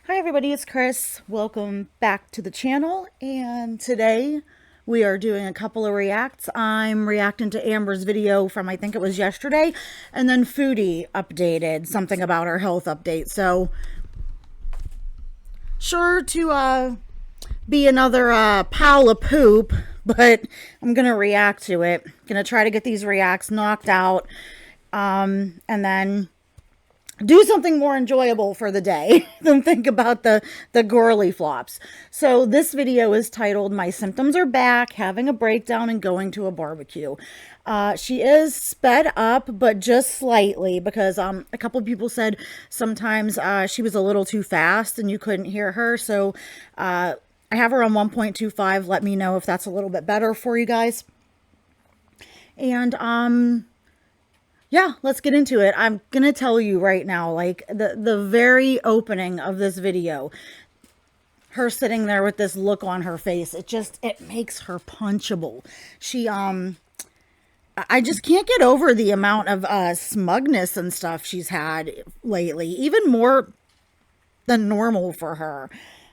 Hi everybody, it's Chris. Welcome back to the channel, and today we are doing a couple of reacts. I'm reacting to Amber's video from I think it was yesterday, and then Foodie updated something about her health update. So sure to be another pile of poop, but I'm gonna react to it. Gonna try to get these reacts knocked out, and then do something more enjoyable for the day than think about the girly flops. So this video is titled "My Symptoms Are Back, Having a Breakdown and Going to a Barbecue." She is sped up, but just slightly, because a couple people said sometimes she was a little too fast and you couldn't hear her. So I have her on 1.25. Let me know if that's a little bit better for you guys. And yeah, let's get into it. I'm going to tell you right now, like the very opening of this video, her sitting there with this look on her face, it makes her punchable. I just can't get over the amount of smugness and stuff she's had lately, even more than normal for her.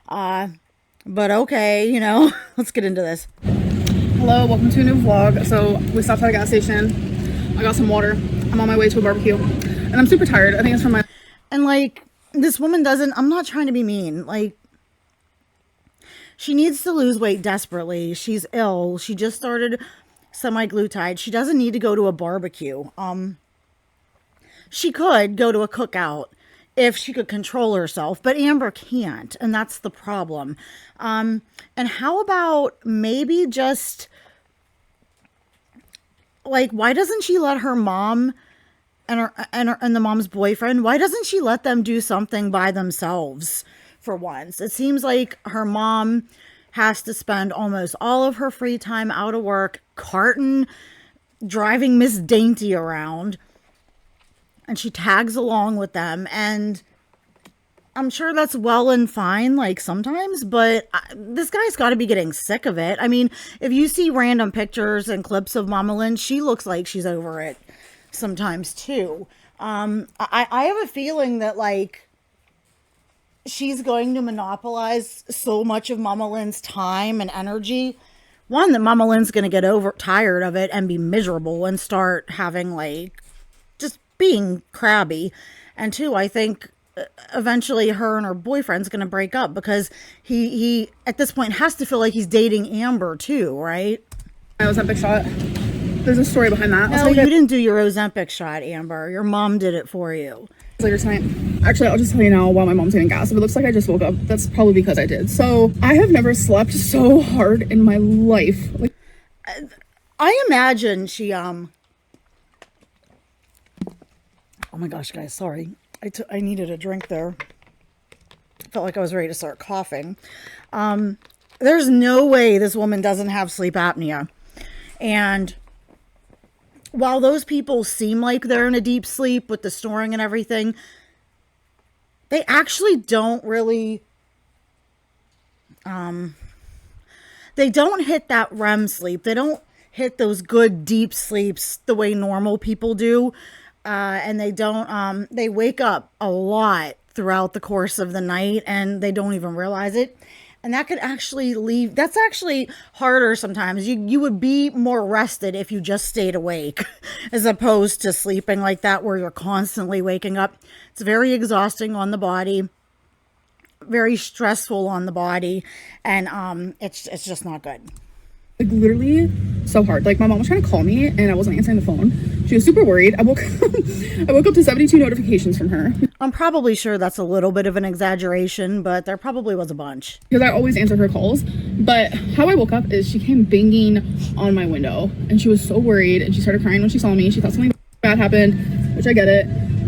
But okay, you know, let's get into this. Hello, welcome to a new vlog. So we stopped at a gas station. I got some water. I'm on my way to a barbecue and I'm super tired. I think it's from my... And like, this woman doesn't, I'm not trying to be mean. Like, she needs to lose weight desperately. She's ill. She just started semi-glutide. She doesn't need to go to a barbecue. She could go to a cookout if she could control herself, but Amber can't, and that's the problem. And how about maybe just, like, why doesn't she let her mom and the mom's boyfriend, why doesn't she let them do something by themselves for once? It seems like her mom has to spend almost all of her free time out of work carting, driving Miss Dainty around, and she tags along with them. And I'm sure that's well and fine, like, sometimes, but this guy's got to be getting sick of it. I mean, if you see random pictures and clips of Mamalynn, she looks like she's over it sometimes too. I have a feeling that, like, she's going to monopolize so much of Mamalynn's time and energy. One, that Mamalynn's going to get tired of it and be miserable and start having, like, just being crabby. And two, I think eventually her and her boyfriend's going to break up, because he at this point has to feel like he's dating Amber too, right? My Ozempic shot. There's a story behind that. No, you didn't do your Ozempic shot, Amber. Your mom did it for you. Later tonight. Actually, I'll just tell you now while my mom's getting gas. If it looks like I just woke up, that's probably because I did. So I have never slept so hard in my life. Like, I imagine she oh my gosh, guys, sorry. I needed a drink there. Felt like I was ready to start coughing. There's no way this woman doesn't have sleep apnea. And while those people seem like they're in a deep sleep with the snoring and everything, they actually don't really, they don't hit that REM sleep. They don't hit those good deep sleeps the way normal people do. And they don't, they wake up a lot throughout the course of the night and they don't even realize it. And that could actually leave, that's actually harder sometimes. You would be more rested if you just stayed awake as opposed to sleeping like that where you're constantly waking up. It's very exhausting on the body, very stressful on the body, and it's just not good. Like, literally so hard. Like, my mom was trying to call me and I wasn't answering the phone. She was super worried. I woke up to 72 notifications from her. I'm probably sure that's a little bit of an exaggeration, but there probably was a bunch. Because I always answer her calls. But how I woke up is she came banging on my window and she was so worried and she started crying when she saw me. She thought something bad happened, which I get it.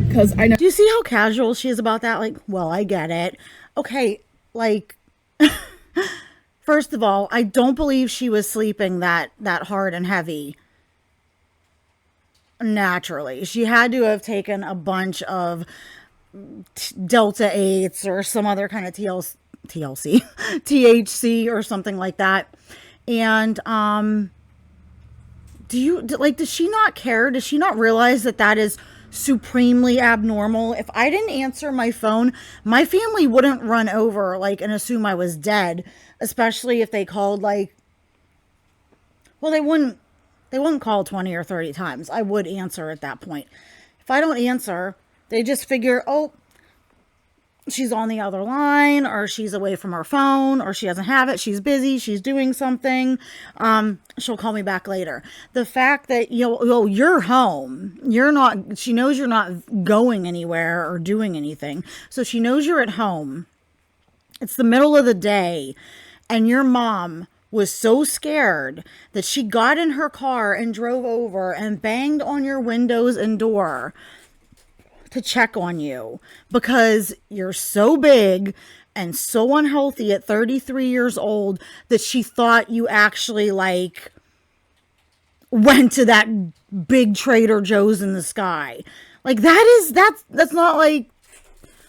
Because I know. Do you see how casual she is about that? Like, well, I get it. Okay, like... First of all, I don't believe she was sleeping that hard and heavy naturally. She had to have taken a bunch of Delta 8s or some other kind of THC or something like that. And does she not care? Does she not realize that is supremely abnormal. If I didn't answer my phone, my family wouldn't run over like and assume I was dead, especially if they called like, well, they wouldn't call 20 or 30 times. I would answer at that point. If I don't answer, they just figure, oh, she's on the other line, or she's away from her phone, or she doesn't have it. She's busy. She's doing something. She'll call me back later. The fact that, you're home, she knows you're not going anywhere or doing anything. So she knows you're at home. It's the middle of the day, and your mom was so scared that she got in her car and drove over and banged on your windows and door to check on you because you're so big and so unhealthy at 33 years old that she thought you actually like went to that big Trader Joe's in the sky. Like that's not like,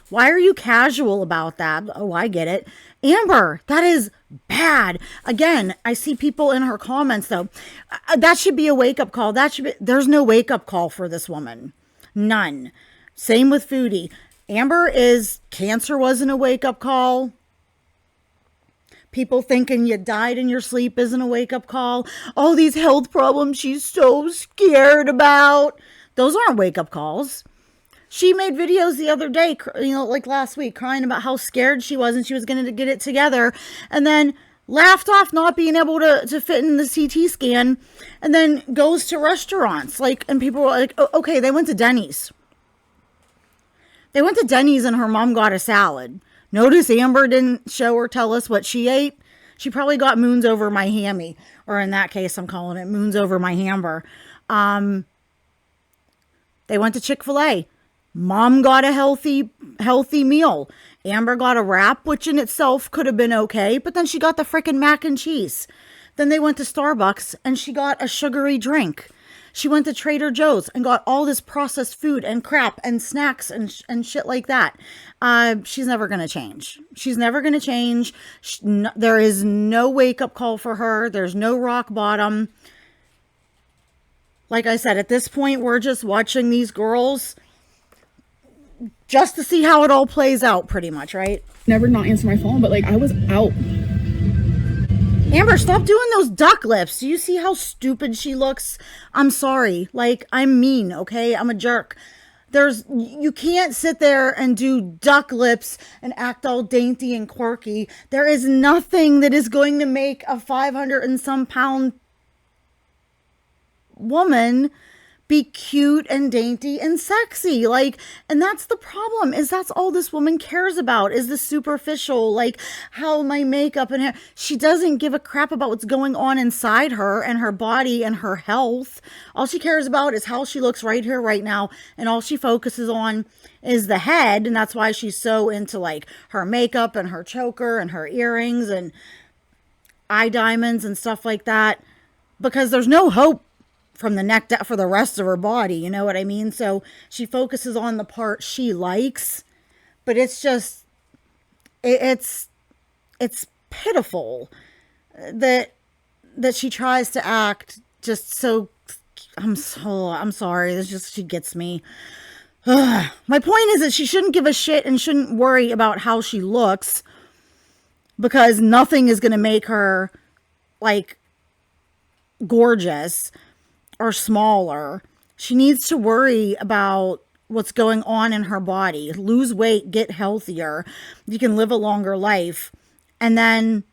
why are you casual about that? Oh, I get it. Amber, that is bad. Again, I see people in her comments though. That should be a wake-up call. There's no wake-up call for this woman. None. Same with Foodie. Cancer wasn't a wake-up call. People thinking you died in your sleep isn't a wake-up call. All these health problems she's so scared about. Those aren't wake-up calls. She made videos the other day, like last week, crying about how scared she was and she was going to get it together. And then laughed off not being able to fit in the CT scan. And then goes to restaurants. And people were like, oh, okay, they went to Denny's. They went to Denny's and her mom got a salad. Notice Amber didn't show or tell us what she ate. She probably got moons over my hammy. Or in that case, I'm calling it moons over my hamburger. They went to Chick-fil-A. Mom got a healthy meal. Amber got a wrap, which in itself could have been okay. But then she got the frickin' mac and cheese. Then they went to Starbucks and she got a sugary drink. She went to Trader Joe's and got all this processed food and crap and snacks and shit like that. She's never going to change. She's never going to change. There is no wake-up call for her. There's no rock bottom. Like I said, at this point, we're just watching these girls just to see how it all plays out pretty much, right? Never not answer my phone, but I was out. Amber, stop doing those duck lips. Do you see how stupid she looks? I'm sorry. I'm mean, okay? I'm a jerk. You can't sit there and do duck lips and act all dainty and quirky. There is nothing that is going to make a 500 and some pound woman be cute and dainty and sexy. And that's the problem, is that's all this woman cares about is the superficial, how my makeup and hair. She doesn't give a crap about what's going on inside her and her body and her health. All she cares about is how she looks right here, right now. And all she focuses on is the head. And that's why she's so into her makeup and her choker and her earrings and eye diamonds and stuff like that, because there's no hope from the neck down for the rest of her body, you know what I mean? So she focuses on the part she likes, but it's just, it's pitiful that she tries to act just so, I'm sorry, it's just, she gets me. My point is that she shouldn't give a shit and shouldn't worry about how she looks, because nothing is going to make her gorgeous or smaller. She needs to worry about what's going on in her body. Lose weight, get healthier. You can live a longer life. And then,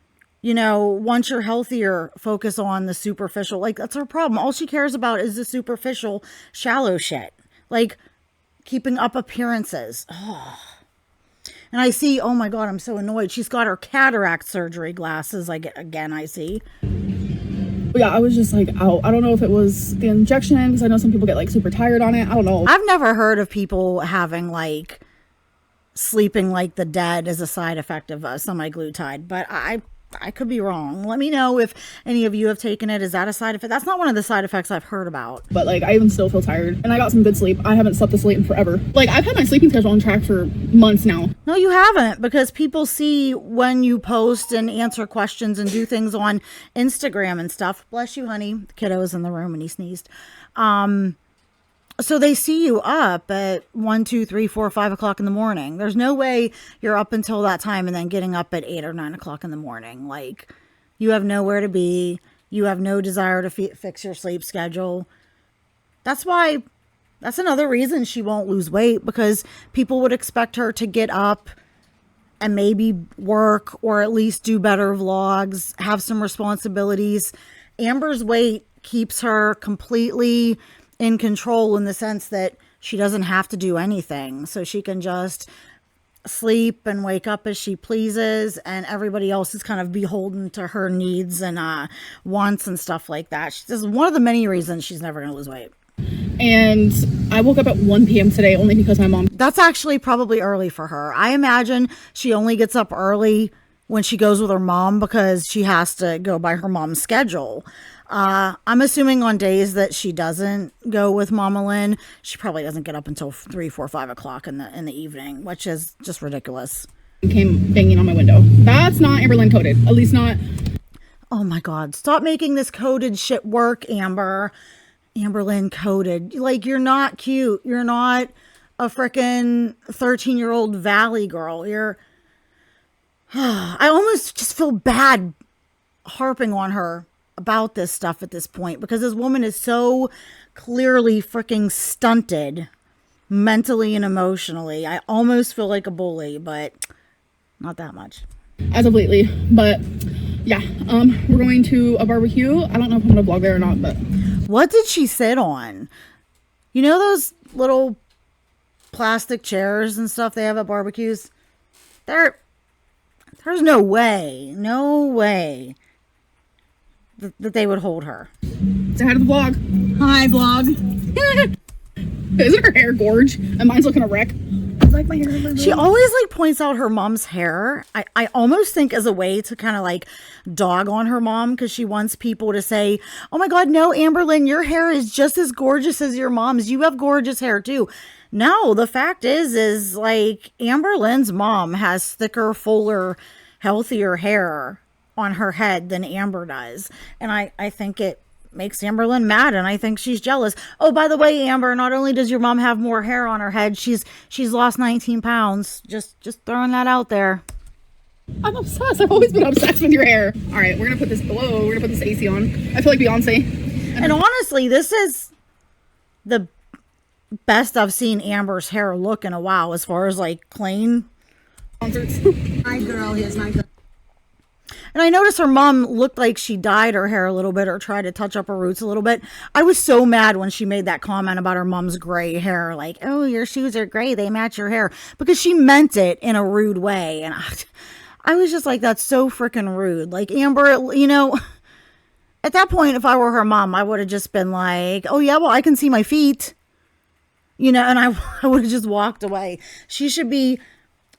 once you're healthier, focus on the superficial. That's her problem. All she cares about is the superficial, shallow shit. Keeping up appearances. Oh. And I see, oh my God, I'm so annoyed. She's got her cataract surgery glasses. I see. Yeah, I was just out. I don't know if it was the injection, because I know some people get super tired on it. I don't know. I've never heard of people having sleeping like the dead as a side effect of semaglutide, but I could be wrong. Let me know if any of you have taken it. Is that a side effect? That's not one of the side effects I've heard about. But I even still feel tired, and I got some good sleep. I haven't slept this late in forever. I've had my sleeping schedule on track for months now. No, you haven't, because people see when you post and answer questions and do things on Instagram and stuff. Bless you, honey. The kiddo was in the room and he sneezed. So they see you up at 1, 2, 3, 4, 5 o'clock in the morning. There's no way you're up until that time and then getting up at 8 or 9 o'clock in the morning. Like, you have nowhere to be. You have no desire to fix your sleep schedule. That's another reason she won't lose weight, because people would expect her to get up and maybe work or at least do better vlogs, have some responsibilities. Amber's weight keeps her completely in control in the sense that she doesn't have to do anything. So she can just sleep and wake up as she pleases, and everybody else is kind of beholden to her needs and wants and stuff like that. This is one of the many reasons she's never going to lose weight. And I woke up at 1 p.m. today only because my mom... That's actually probably early for her. I imagine she only gets up early when she goes with her mom because she has to go by her mom's schedule. I'm assuming on days that she doesn't go with Mamalynn, she probably doesn't get up until 3, 4, 5 o'clock in the evening, which is just ridiculous. Came banging on my window. That's not Amberlynn coded. At least not... Oh my God. Stop making this coded shit work, Amber. Amberlynn coded. Like, you're not cute. You're not a frickin' 13-year-old valley girl. I almost just feel bad harping on her about this stuff at this point, because this woman is so clearly freaking stunted mentally and emotionally. I almost feel like a bully, but not that much. As of lately. But yeah, we're going to a barbecue. I don't know if I'm gonna vlog there or not, but... What did she sit on? You know those little plastic chairs and stuff they have at barbecues? There's no way that they would hold her. Say hi to the vlog. Hi, vlog. Isn't her hair gorge? And mine's looking a wreck. It's like my hair. She always like points out her mom's hair. I almost think as a way to kind of like dog on her mom, because she wants people to say, oh my God, no, Amberlynn, your hair is just as gorgeous as your mom's. You have gorgeous hair too. No, the fact is like Amberlynn's mom has thicker, fuller, healthier hair on her head than Amber does. And I think it makes Amberlynn mad, and I think she's jealous. Oh, by the way, Amber, not only does your mom have more hair on her head, she's lost 19 pounds. Just throwing that out there. I'm obsessed. I've always been obsessed with your hair. All right, we're gonna put this AC on. I feel like Beyonce. And honestly, this is the best I've seen Amber's hair look in a while, as far as like clean. Concerts. My girl, here's my girl. And I noticed her mom looked like she dyed her hair a little bit or tried to touch up her roots a little bit. I was so mad when she made that comment about her mom's gray hair. Like, oh, your shoes are gray, they match your hair. Because she meant it in a rude way. And I was just like, that's so freaking rude. Like, Amber, you know, at that point, if I were her mom, I would have just been like, oh yeah, well, I can see my feet. You know, and I would have just walked away. She should be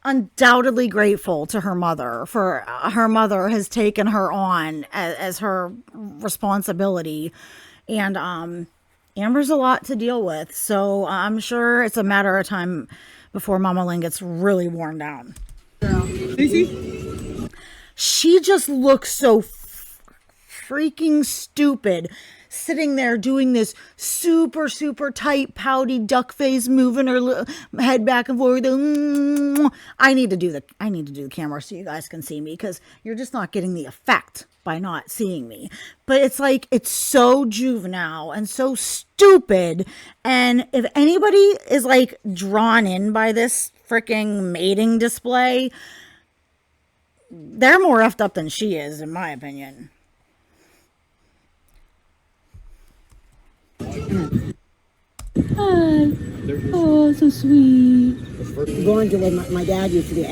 undoubtedly grateful to her mother, for her mother has taken her on as her responsibility. And Amber's a lot to deal with. So I'm sure it's a matter of time before Mamalynn gets really worn down. She just looks so freaking stupid, sitting there doing this super, super tight, pouty duck face, moving her head back and forth. I need to do the camera so you guys can see me, because you're just not getting the effect by not seeing me. But it's like, it's so juvenile and so stupid. And if anybody is like drawn in by this freaking mating display, they're more effed up than she is, in my opinion. Hi. Oh, so sweet. Going to where my dad used to be.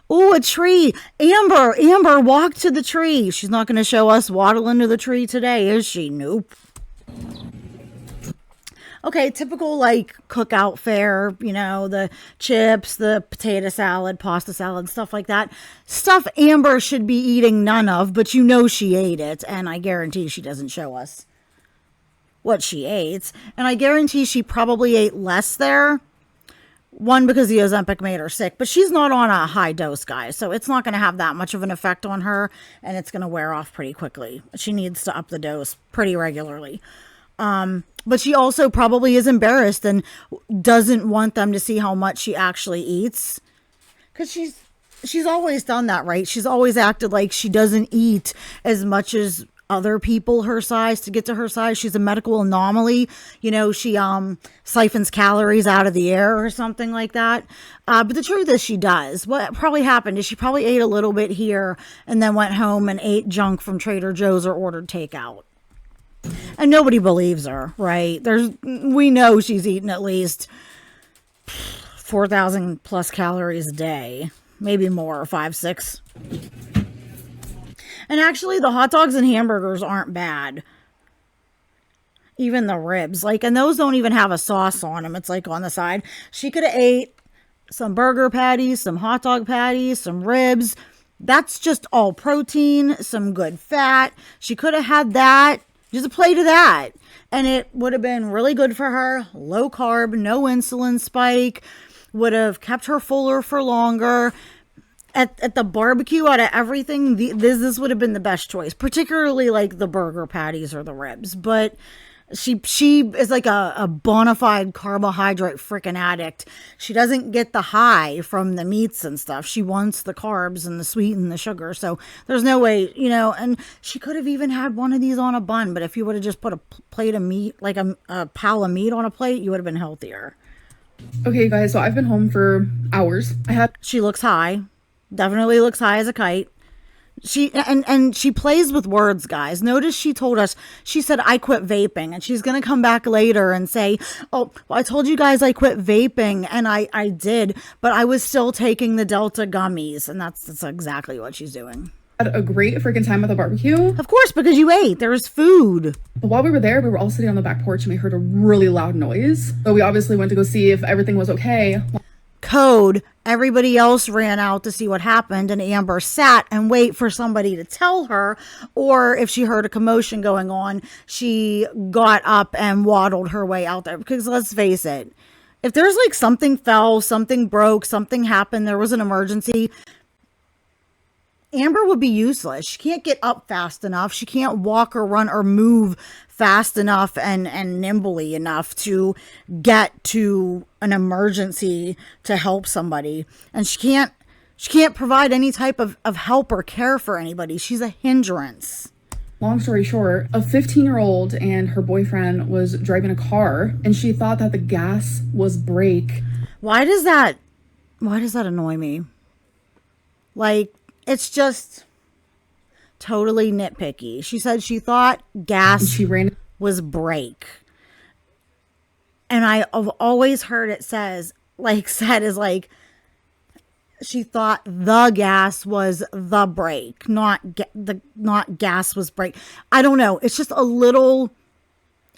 Oh, a tree. Amber, walk to the tree. She's not going to show us waddling to the tree today, is she? Nope. Okay, typical like cookout fare, you know, the chips, the potato salad, pasta salad, stuff like that. Stuff Amber should be eating none of, but you know she ate it, and I guarantee she doesn't show us what she ate. And I guarantee she probably ate less there. One, because the Ozempic made her sick, but she's not on a high dose, guys, so it's not going to have that much of an effect on her, and it's going to wear off pretty quickly. She needs to up the dose pretty regularly. But she also probably is embarrassed and doesn't want them to see how much she actually eats. Because she's always done that, right? She's always acted like she doesn't eat as much as other people her size to get to her size. She's a medical anomaly. You know, she siphons calories out of the air or something like that. But the truth is she does. What probably happened is she probably ate a little bit here and then went home and ate junk from Trader Joe's or ordered takeout. And nobody believes her, right? We know she's eating at least 4,000 plus calories a day, maybe more, 5, 6. And actually, the hot dogs and hamburgers aren't bad. Even the ribs, and those don't even have a sauce on them. It's on the side. She could have ate some burger patties, some hot dog patties, some ribs. That's just all protein, some good fat. She could have had that. Just a plate of that. And it would have been really good for her. Low carb, no insulin spike. Would have kept her fuller for longer. At the barbecue, out of everything, this would have been the best choice. Particularly the burger patties or the ribs. But she is a bona fide carbohydrate freaking addict. She doesn't get the high from the meats and stuff. She wants the carbs and the sweet and the sugar. So there's no way, and she could have even had one of these on a bun. But if you would have just put a plate of meat, a pile of meat on a plate, you would have been healthier. Okay, guys, so I've been home for hours. She looks high. Definitely looks high as a kite. She plays with words, guys. Notice she told us, she said, I quit vaping, and she's going to come back later and say, oh, well, I told you guys I quit vaping, and I did, but I was still taking the Delta gummies, and that's exactly what she's doing. Had a great freaking time at the barbecue. Of course, because you ate. There was food. But while we were there, we were all sitting on the back porch, and we heard a really loud noise. So we obviously went to go see if everything was okay. Code. Everybody else ran out to see what happened, and Amber sat and wait for somebody to tell her, or if she heard a commotion going on, she got up and waddled her way out there. Because let's face it, if there's something fell, something broke, something happened, there was an emergency, Amber would be useless. She can't get up fast enough. She can't walk or run or move fast enough and nimbly enough to get to an emergency to help somebody. And she can't provide any type of help or care for anybody. She's a hindrance. Long story short, a 15-year-old and her boyfriend was driving a car, and she thought that the gas was brake. Why does that annoy me? It's just totally nitpicky. She said she thought gas was brake. And I've always heard it said she thought the gas was the brake, not gas was brake. I don't know. It's just a little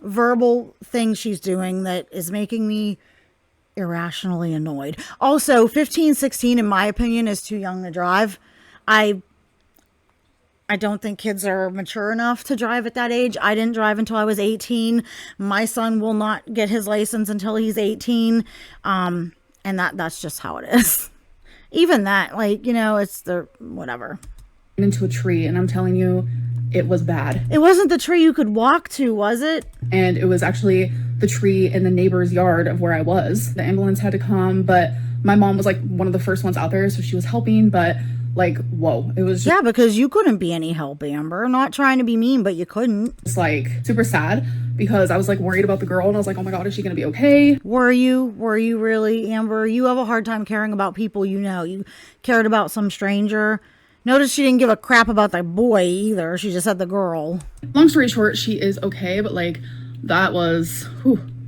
verbal thing she's doing that is making me irrationally annoyed. Also, 15, 16, in my opinion, is too young to drive. I don't think kids are mature enough to drive at that age. I didn't drive until I was 18. My son will not get his license until he's 18. And that's just how it is. Even that, it's the whatever. Into a tree, and I'm telling you, it was bad. It wasn't the tree you could walk to, was it? And it was actually the tree in the neighbor's yard of where I was. The ambulance had to come, but my mom was one of the first ones out there, so she was helping, but whoa, it was just, yeah, because you couldn't be any help, Amber. Not trying to be mean, but you couldn't. It's super sad because I was worried about the girl, and I was oh my god, is she gonna be okay? Were you really, Amber? You have a hard time caring about people you cared about some stranger. Notice she didn't give a crap about the boy either. She just said the girl. Long story short, she is okay, but that was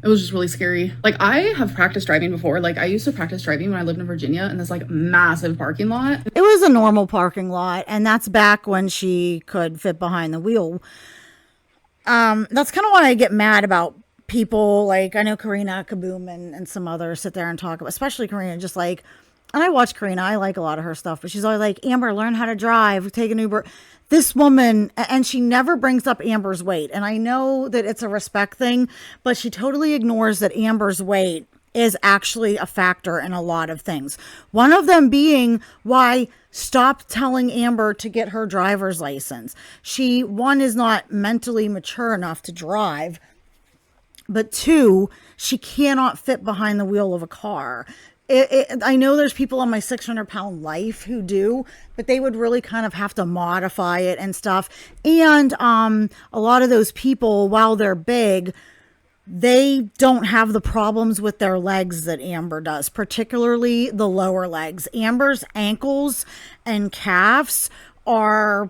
it was just really scary. I have practiced driving before. I used to practice driving when I lived in Virginia in this massive parking lot. It was a normal parking lot, and that's back when she could fit behind the wheel. That's kind of why I get mad about people. I know Karina Kaboom and some others sit there and talk about, especially Karina, just and I watch Karina. I like a lot of her stuff, but she's always Amber, learn how to drive, take an Uber. This woman, and she never brings up Amber's weight. And I know that it's a respect thing, but she totally ignores that Amber's weight is actually a factor in a lot of things. One of them being why stop telling Amber to get her driver's license. She, one, is not mentally mature enough to drive. but 2, she cannot fit behind the wheel of a car. I know there's people on my 600-pound life who do, but they would really kind of have to modify it and stuff. And a lot of those people, while they're big, they don't have the problems with their legs that Amber does, particularly the lower legs. Amber's ankles and calves are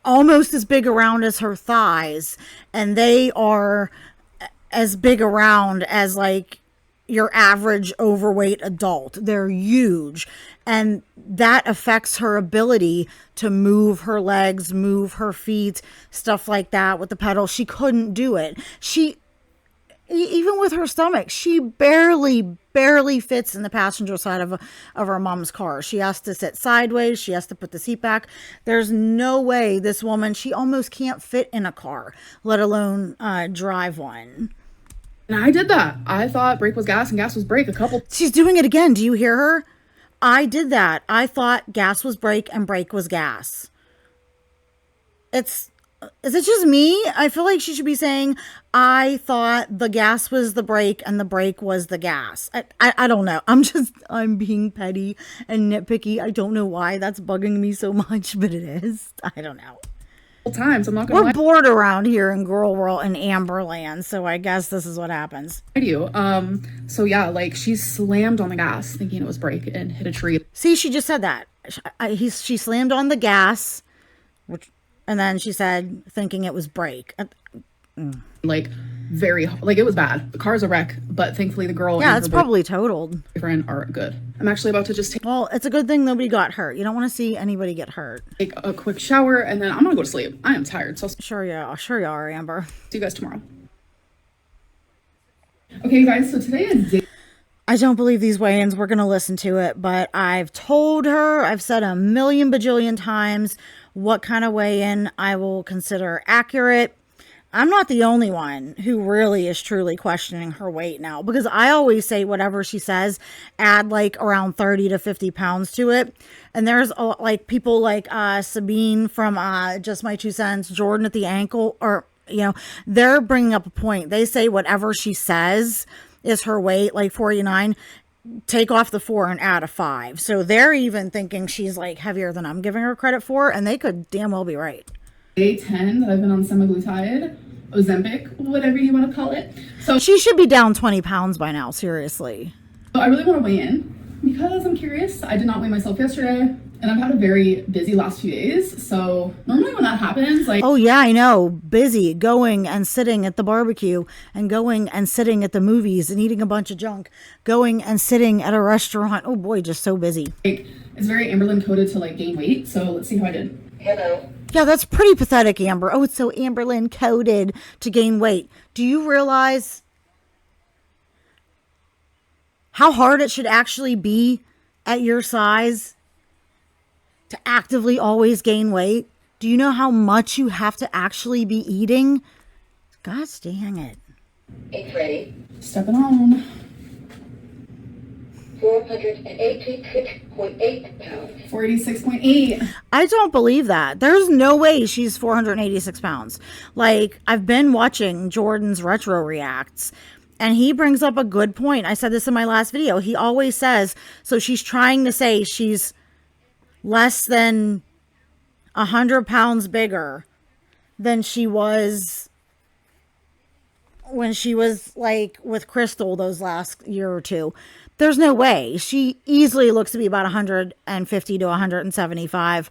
almost as big around as her thighs, and they are as big around as like your average overweight adult. They're huge, and that affects her ability to move her legs, move her feet, stuff like that with the pedal. She couldn't do it. Even with her stomach, she barely fits in the passenger side of her mom's car. She has to sit sideways. She has to put the seat back. There's no way this woman, she almost can't fit in a car, let alone drive one. And I did that. I thought brake was gas and gas was brake She's doing it again. Do you hear her? I did that. I thought gas was brake and brake was gas. Is it just me? I feel like she should be saying, I thought the gas was the brake and the brake was the gas. I don't know. I'm being petty and nitpicky. I don't know why that's bugging me so much, but it is. I don't know. times. I'm not gonna lie. We're bored around here in Girl World and Amberland, so I guess this is what happens. I do. So yeah, like she slammed on the gas thinking it was brake and hit a tree. See, she just said that. She slammed on the gas, and then she said thinking it was brake. Like it was bad. The car's a wreck, but thankfully the girl and it's probably totaled. Boyfriend are good. I'm actually about to just take it's a good thing nobody got hurt. You don't want to see anybody get hurt. Take a quick shower and then I'm gonna go to sleep. I am tired. So sure you are, Amber. See you guys tomorrow. Okay, guys. So today is day. I don't believe these weigh-ins. We're gonna listen to it, but I've told her. I've said a million bajillion times what kind of weigh-in I will consider accurate. I'm not the only one who really is truly questioning her weight now, because I always say whatever she says, add like around 30 to 50 pounds to it. And there's like people like Sabine from Just My Two Cents, Jordan at the Ankle, or, they're bringing up a point. They say whatever she says is her weight, like 49, take off the 4 and add a 5. So they're even thinking she's like heavier than I'm giving her credit for, and they could damn well be right. Day 10 that I've been on semaglutide, Ozempic, whatever you want to call it. So she should be down 20 pounds by now, seriously. So I really want to weigh in because I'm curious. I did not weigh myself yesterday, and I've had a very busy last few days. So normally when that happens, like... Oh yeah, I know. Busy, going and sitting at the barbecue and going and sitting at the movies and eating a bunch of junk, going and sitting at a restaurant. Oh boy, just so busy. Like, it's very Amberlynn coded to like gain weight. So let's see how I did. Hello. Yeah, that's pretty pathetic, Amber. Oh, it's so Amberlynn coded to gain weight. Do you realize how hard it should actually be at your size to actively always gain weight? Do you know how much you have to actually be eating? Gosh dang it. It's ready. Stepping on. 486.8 pounds. 486.8. I don't believe that. There's no way she's 486 pounds. Like, I've been watching Jordan's retro reacts, and he brings up a good point. I said this in my last video. He always says, so she's trying to say she's less than 100 pounds bigger than she was when she was like with Crystal those last year or two. There's no way. She easily looks to be about 150 to 175,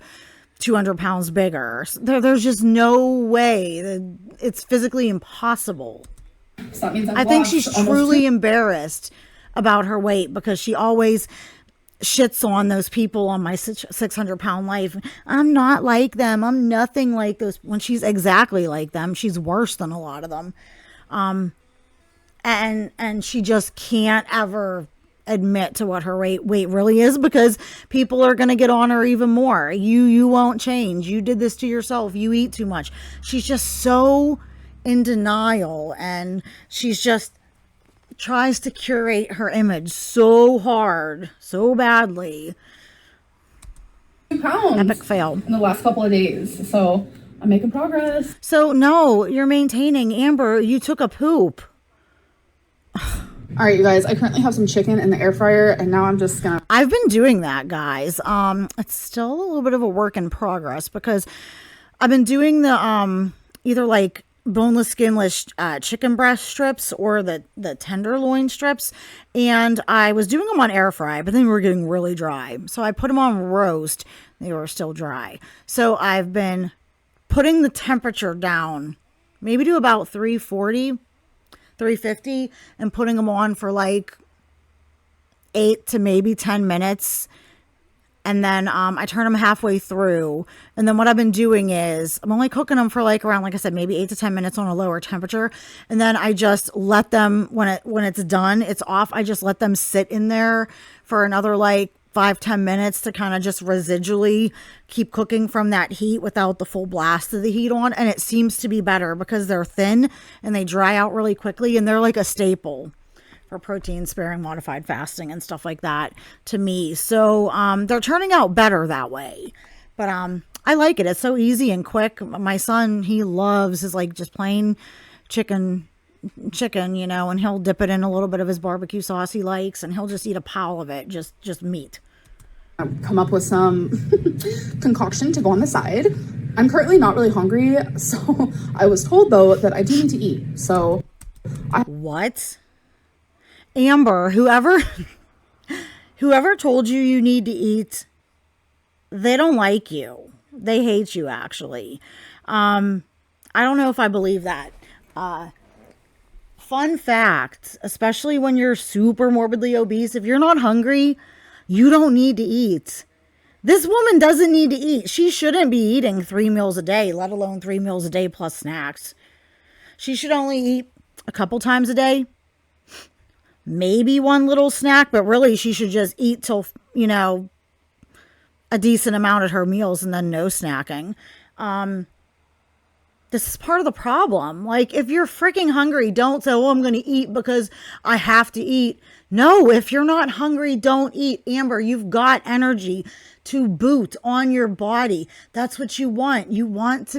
200 pounds bigger. There's just no way. It's physically impossible. So that means I think she's truly embarrassed about her weight, because she always shits on those people on my 600-pound life. I'm not like them. I'm nothing like those. When she's exactly like them, she's worse than a lot of them. And she just can't ever admit to what her weight really is, because people are going to get on her even more. You won't change. You did this to yourself. You eat too much. She's just so in denial, and she's just tries to curate her image so hard, so badly. 2 pounds. Epic fail. In the last couple of days. So I'm making progress. So no, you're maintaining. Amber, you took a poop. All right, you guys, I currently have some chicken in the air fryer, and now I'm just gonna... I've been doing that, guys. It's still a little bit of a work in progress because I've been doing the either like boneless, skinless chicken breast strips or the tenderloin strips, and I was doing them on air fry, but then we were getting really dry, so I put them on roast. They were still dry, so I've been putting the temperature down, maybe to about 340. 350, and putting them on for like 8 to maybe 10 minutes. And then I turn them halfway through. And then what I've been doing is I'm only cooking them for like around, like I said, maybe 8 to 10 minutes on a lower temperature. And then I just let them, when it's done, it's off. I just let them sit in there for another like 5-10 minutes to kind of just residually keep cooking from that heat without the full blast of the heat on. And it seems to be better because they're thin and they dry out really quickly, and they're like a staple for protein sparing modified fasting and stuff like that to me. So they're turning out better that way. But I like it. It's so easy and quick. My son, he loves his like just plain chicken, you know, and he'll dip it in a little bit of his barbecue sauce he likes, and he'll just eat a pile of it, just meat. Come up with some concoction to go on the side. I'm currently not really hungry, so I was told though that I do need to eat. So What? Amber, whoever told you need to eat, they don't like you. They hate you, actually. I don't know if I believe that. Fun fact, especially when you're super morbidly obese, if you're not hungry, you don't need to eat. This woman doesn't need to eat. She shouldn't be eating 3 meals a day, let alone 3 meals a day plus snacks. She should only eat a couple times a day. Maybe one little snack, but really she should just eat till, you know, a decent amount at her meals and then no snacking. This is part of the problem. Like, if you're freaking hungry, don't say, oh, I'm going to eat because I have to eat. No, if you're not hungry, don't eat. Amber, you've got energy to boot on your body. That's what you want. You want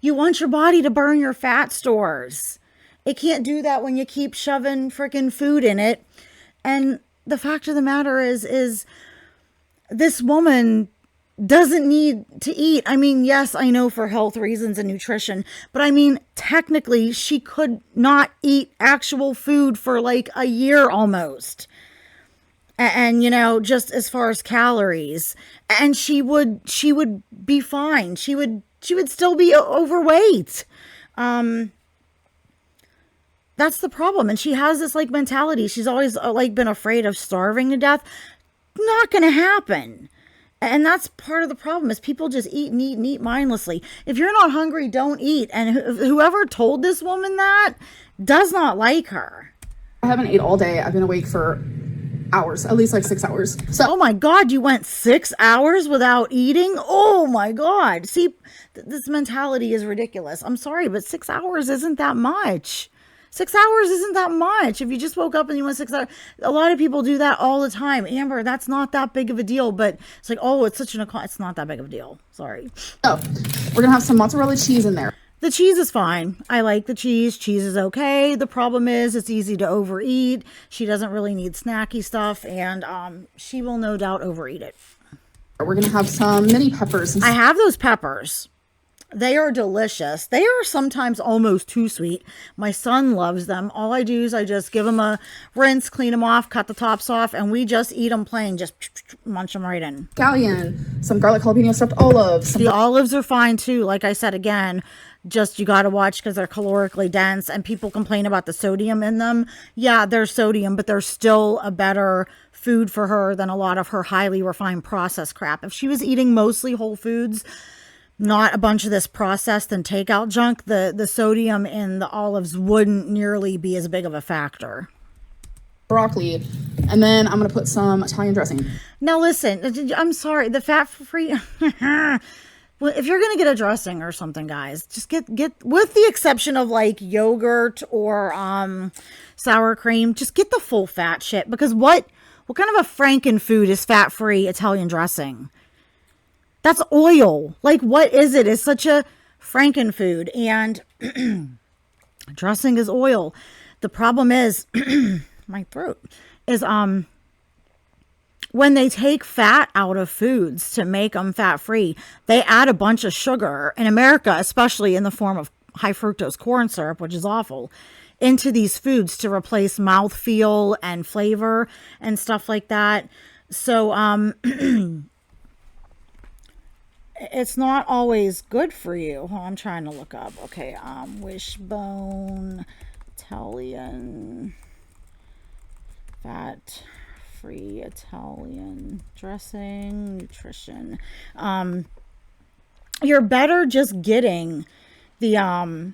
your body to burn your fat stores. It can't do that when you keep shoving freaking food in it. And the fact of the matter is this woman doesn't need to eat. I mean, yes, I know for health reasons and nutrition, but I mean, technically she could not eat actual food for like a year almost. And you know, just as far as calories, and she would be fine. She would still be overweight. That's the problem. And she has this like mentality. She's always like been afraid of starving to death. Not going to happen. And that's part of the problem, is people just eat and eat and eat mindlessly. If you're not hungry, don't eat. And whoever told this woman that does not like her. I haven't ate all day. I've been awake for hours, at least like 6 hours. So, oh my God, you went 6 hours without eating? Oh my God. See, this mentality is ridiculous. I'm sorry, but 6 hours isn't that much. 6 hours isn't that much. If you just woke up and you went 6 hours, a lot of people do that all the time. Amber, that's not that big of a deal, but it's like, oh, it's such it's not that big of a deal. Sorry. we're going to have some mozzarella cheese in there. The cheese is fine. I like the cheese. Cheese is okay. The problem is it's easy to overeat. She doesn't really need snacky stuff, and she will no doubt overeat it. We're going to have some mini peppers. I have those peppers. They are delicious. They are sometimes almost too sweet. My son loves them. All I do is I just give them a rinse, clean them off, cut the tops off, and we just eat them plain. Just munch them right in. Scallion, some garlic jalapeno stuffed olives. The olives are fine too. Like I said, again, just you got to watch because they're calorically dense, and people complain about the sodium in them. Yeah, there's sodium, but there's still a better food for her than a lot of her highly refined processed crap. If she was eating mostly whole foods, not a bunch of this processed and takeout junk, the sodium in the olives wouldn't nearly be as big of a factor. Broccoli, and then I'm going to put some Italian dressing. Now listen, I'm sorry, the fat-free, well, if you're going to get a dressing or something, guys, just get, with the exception of like yogurt or sour cream, just get the full fat shit, because what kind of a Franken food is fat-free Italian dressing? That's oil. Like, what is it? It's such a frankenfood, and dressing is oil. The problem is, my throat is, when they take fat out of foods to make them fat free, they add a bunch of sugar, in America, especially in the form of high fructose corn syrup, which is awful, into these foods to replace mouthfeel and flavor and stuff like that. So, it's not always good for you. Oh, I'm trying to look up. Okay, wishbone Italian fat-free Italian dressing nutrition. You're better just getting the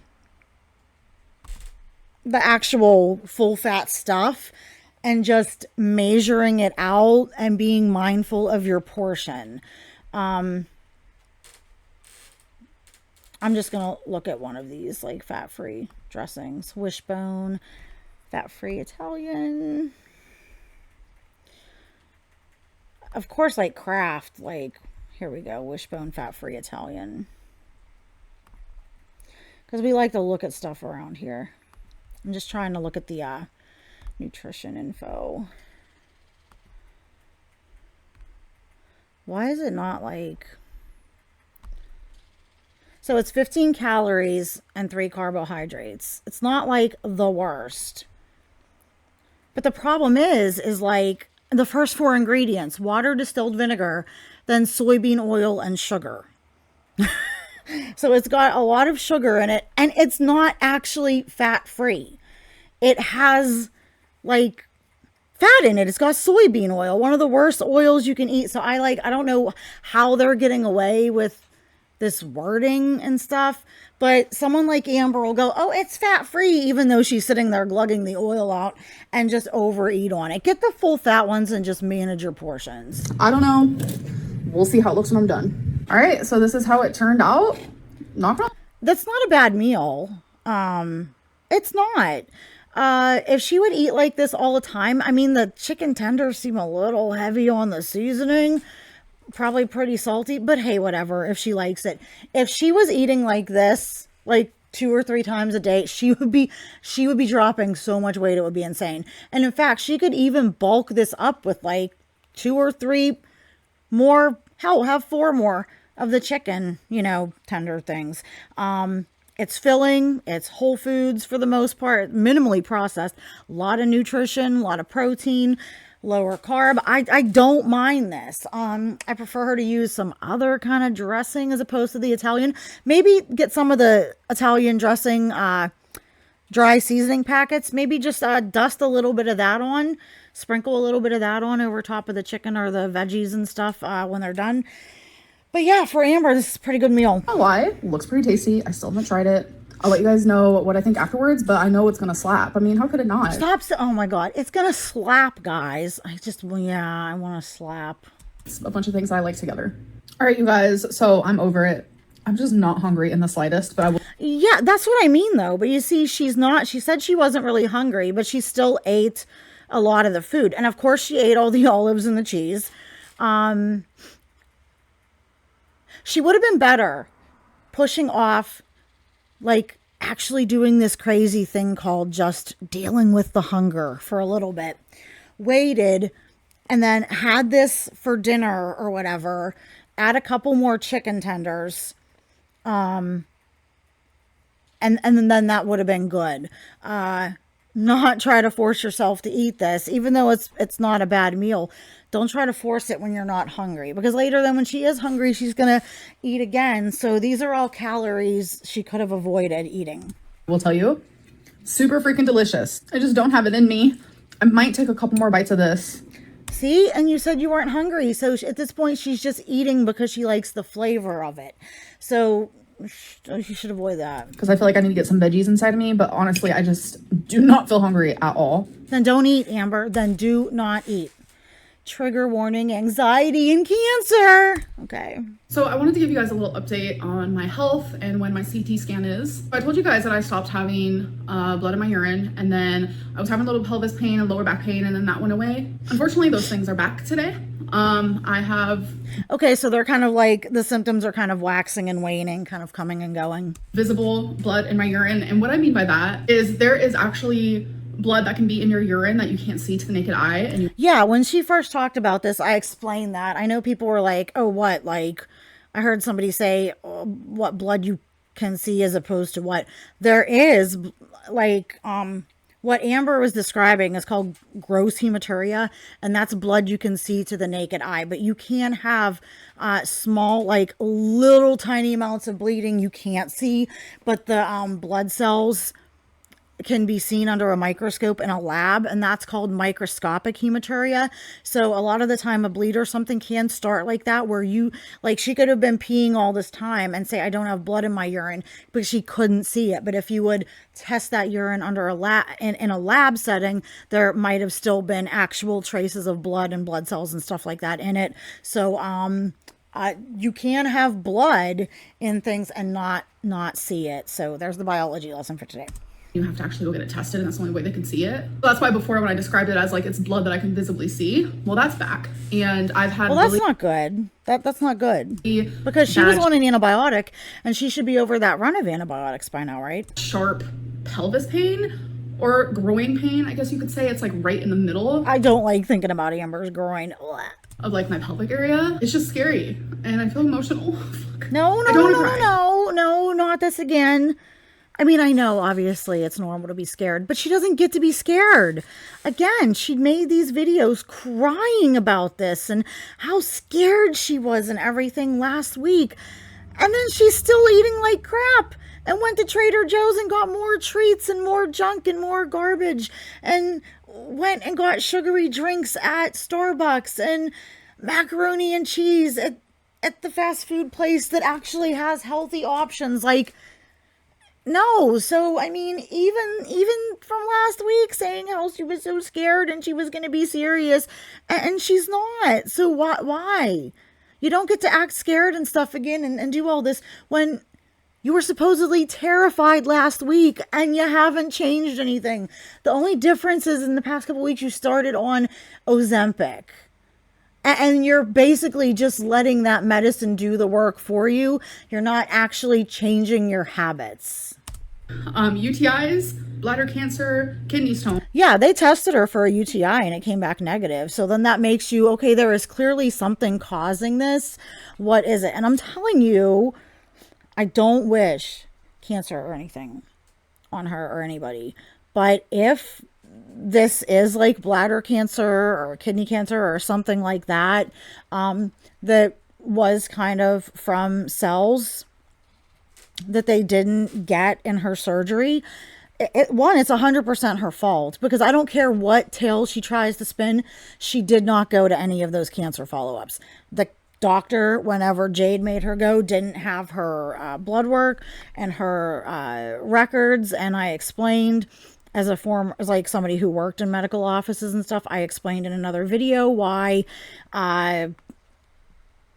actual full fat stuff and just measuring it out and being mindful of your portion. I'm just going to look at one of these, like, fat-free dressings. Wishbone, fat-free Italian. Of course, like, Kraft, like, here we go. Wishbone, fat-free Italian. Because we like to look at stuff around here. I'm just trying to look at the nutrition info. Why is it not, like... So it's 15 calories and 3 carbohydrates. It's not like the worst. But the problem is like the first 4 ingredients: water, distilled vinegar, then soybean oil and sugar. So it's got a lot of sugar in it, and it's not actually fat-free. It has like fat in it. It's got soybean oil, one of the worst oils you can eat. So I don't know how they're getting away with this wording and stuff, but someone like Amber will go, oh, it's fat free, even though she's sitting there glugging the oil out, and just overeat on it. Get the full fat ones and just manage your portions. I don't know. We'll see how it looks when I'm done. All right, so this is how it turned out. Not wrong. That's not a bad meal. It's not. If she would eat like this all the time, I mean, the chicken tenders seem a little heavy on the seasoning. Probably pretty salty, but hey, whatever, if she likes it. If she was eating like this, like 2 or 3 times a day, she would be dropping so much weight, it would be insane. And in fact, she could even bulk this up with like 2 or 3 more, hell, have 4 more of the chicken, tender things. It's filling, it's whole foods for the most part, minimally processed, a lot of nutrition, a lot of protein, lower carb. I don't mind this. I prefer her to use some other kind of dressing as opposed to the Italian. Maybe get some of the Italian dressing, dry seasoning packets. Maybe just dust a little bit of that on, sprinkle a little bit of that on over top of the chicken or the veggies and stuff when they're done. But yeah, for Amber, this is a pretty good meal. I don't know why. Looks pretty tasty. I still haven't tried it. I'll let you guys know what I think afterwards, but I know it's gonna slap. I mean, how could it not? Stop. Oh my God. It's gonna slap, guys. I want to slap. It's a bunch of things I like together. All right, you guys. So I'm over it. I'm just not hungry in the slightest, but I will. Yeah, that's what I mean though. But you see, she's not. She said she wasn't really hungry, but she still ate a lot of the food. And of course she ate all the olives and the cheese. She would have been better pushing off, like, actually doing this crazy thing called just dealing with the hunger for a little bit. Waited and then had this for dinner or whatever. Add a couple more chicken tenders. And then that would have been good. Not try to force yourself to eat this, even though it's not a bad meal. Don't try to force it when you're not hungry, because later then when she is hungry, she's going to eat again. So these are all calories she could have avoided eating. We'll tell you, super freaking delicious. I just don't have it in me. I might take a couple more bites of this. See, and you said you weren't hungry. So at this point, she's just eating because she likes the flavor of it. So you should avoid that. Because I feel like I need to get some veggies inside of me, but honestly, I just do not feel hungry at all. Then don't eat, Amber. Then do not eat. Trigger warning, anxiety and cancer. Okay. So I wanted to give you guys a little update on my health and when my CT scan is. I told you guys that I stopped having blood in my urine, and then I was having a little pelvis pain and lower back pain, and then that went away. Unfortunately, those things are back today. I have... Okay, so they're kind of like, the symptoms are kind of waxing and waning, kind of coming and going. Visible blood in my urine. And what I mean by that is there is actually blood that can be in your urine that you can't see to the naked eye. And yeah, when she first talked about this, I explained that. I know people were like, oh, what? Like, I heard somebody say, oh, what blood you can see as opposed to what? There is, like, what Amber was describing is called gross hematuria, and that's blood you can see to the naked eye. But you can have small, like, little tiny amounts of bleeding you can't see, but the blood cells can be seen under a microscope in a lab, and that's called microscopic hematuria. So a lot of the time a bleed or something can start like that, where you, like, she could have been peeing all this time and say, I don't have blood in my urine, but she couldn't see it. But if you would test that urine under a lab, in a lab setting, there might have still been actual traces of blood and blood cells and stuff like that in it. So you can have blood in things and not see it. So there's the biology lesson for today. You have to actually go get it tested, and that's the only way they can see it. So that's why before, when I described it as like it's blood that I can visibly see, well, that's back. And I've had... Well, that's not good. That's not good. Because she was on an antibiotic, and she should be over that run of antibiotics by now, right? Sharp pelvis pain or groin pain, I guess you could say. It's like right in the middle. I don't like thinking about Amber's groin. Of like my pelvic area. It's just scary, and I feel emotional. No, not this again. I mean, I know, obviously, it's normal to be scared, but she doesn't get to be scared. Again, she made these videos crying about this and how scared she was and everything last week. And then she's still eating like crap and went to Trader Joe's and got more treats and more junk and more garbage and went and got sugary drinks at Starbucks and macaroni and cheese at the fast food place that actually has healthy options. Like, no. So, I mean, even from last week saying how she was so scared and she was going to be serious, and she's not. So why? You don't get to act scared and stuff again and do all this when you were supposedly terrified last week and you haven't changed anything. The only difference is in the past couple weeks you started on Ozempic. And you're basically just letting that medicine do the work for you. You're not actually changing your habits. UTIs, bladder cancer, kidney stone. Yeah, they tested her for a UTI and it came back negative. So then that makes you, okay, there is clearly something causing this. What is it? And I'm telling you, I don't wish cancer or anything on her or anybody. But if this is like bladder cancer or kidney cancer or something like that, that was kind of from cells that they didn't get in her surgery. It's 100% her fault, because I don't care what tale she tries to spin. She did not go to any of those cancer follow-ups. The doctor, whenever Jade made her go, didn't have her blood work and her records. And I explained, as like somebody who worked in medical offices and stuff, I explained in another video why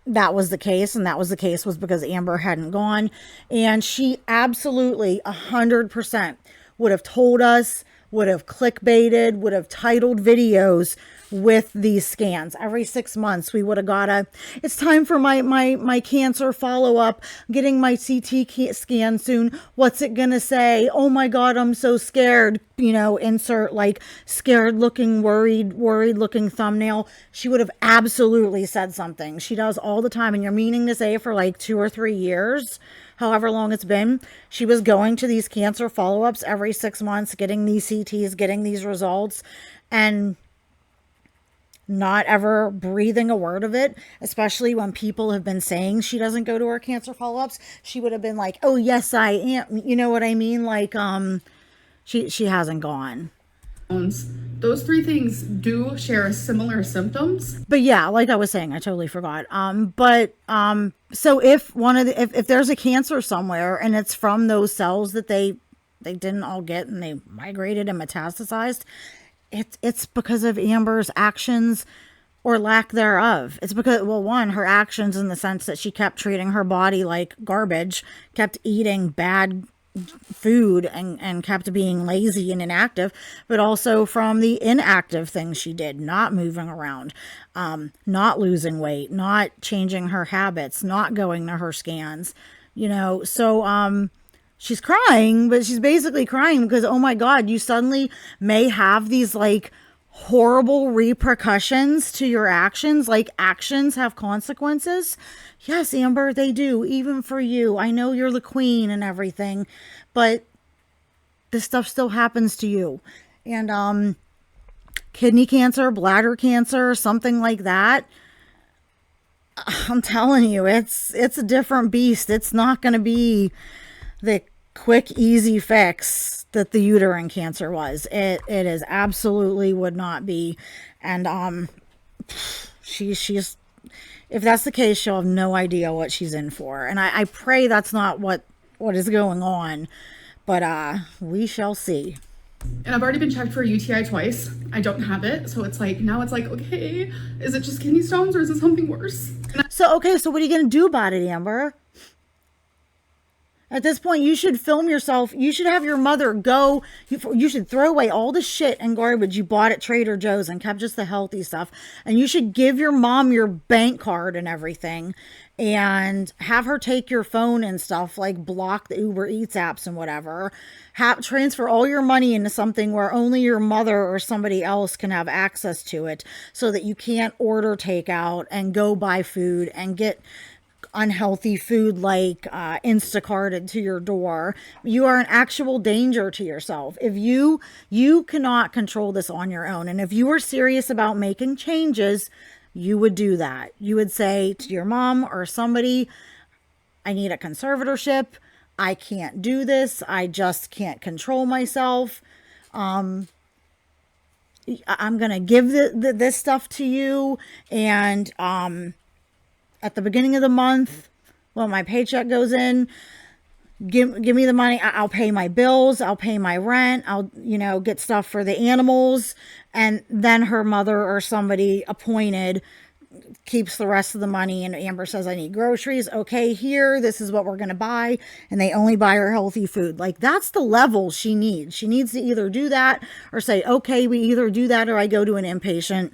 that was the case. And that was the case was because Amber hadn't gone. And she absolutely 100% would have told us, would have clickbaited, would have titled videos with these scans. Every 6 months we would have got it's time for my cancer follow-up, getting my CT scan soon. What's it gonna say? Oh my God, I'm so scared. You know, insert like scared looking, worried looking thumbnail. She would have absolutely said something. She does all the time. And you're meaning to say for like 2 or 3 years, however long it's been, she was going to these cancer follow-ups every 6 months, getting these CTs, getting these results, and not ever breathing a word of it, especially when people have been saying she doesn't go to her cancer follow-ups. She would have been like, oh yes, I am. You know what I mean? Like, she hasn't gone. Those 3 things do share similar symptoms. But yeah, like I was saying, I totally forgot. So if there's a cancer somewhere and it's from those cells that they didn't all get and they migrated and metastasized, it's because of Amber's actions or lack thereof. It's because, well, one, her actions, in the sense that she kept treating her body like garbage, kept eating bad food, and kept being lazy and inactive, but also from the inactive things she did, not moving around, not losing weight, not changing her habits, not going to her scans, you know. So she's crying, but she's basically crying because, oh my God, you suddenly may have these like horrible repercussions to your actions. Like, actions have consequences. Yes, Amber, they do, even for you. I know you're the queen and everything, but this stuff still happens to you. And kidney cancer, bladder cancer, something like that, I'm telling you, it's a different beast. It's not going to be the quick, easy fix that the uterine cancer was. It is absolutely would not be. And she's, if that's the case, she'll have no idea what she's in for. And I pray that's not what is going on, but we shall see. And I've already been checked for a UTI twice. I don't have it. So it's like, now it's like, okay, is it just kidney stones or is it something worse? So what are you going to do about it, Amber? At this point, you should film yourself. You should have your mother go. You should throw away all the shit and garbage you bought at Trader Joe's and kept just the healthy stuff. And you should give your mom your bank card and everything, and have her take your phone and stuff, like block the Uber Eats apps and whatever. Transfer all your money into something where only your mother or somebody else can have access to it, so that you can't order takeout and go buy food and get unhealthy food like Instacarted to your door. You are an actual danger to yourself. If you cannot control this on your own, and if you were serious about making changes, you would do that. You would say to your mom or somebody, I need a conservatorship. I can't do this. I just can't control myself. I'm going to give this stuff to you. And at the beginning of the month, when my paycheck goes in, give me the money. I'll pay my bills. I'll pay my rent. I'll, get stuff for the animals. And then her mother or somebody appointed keeps the rest of the money. And Amber says, I need groceries. Okay, here, this is what we're going to buy. And they only buy her healthy food. Like, that's the level she needs. She needs to either do that or say, okay, we either do that or I go to an inpatient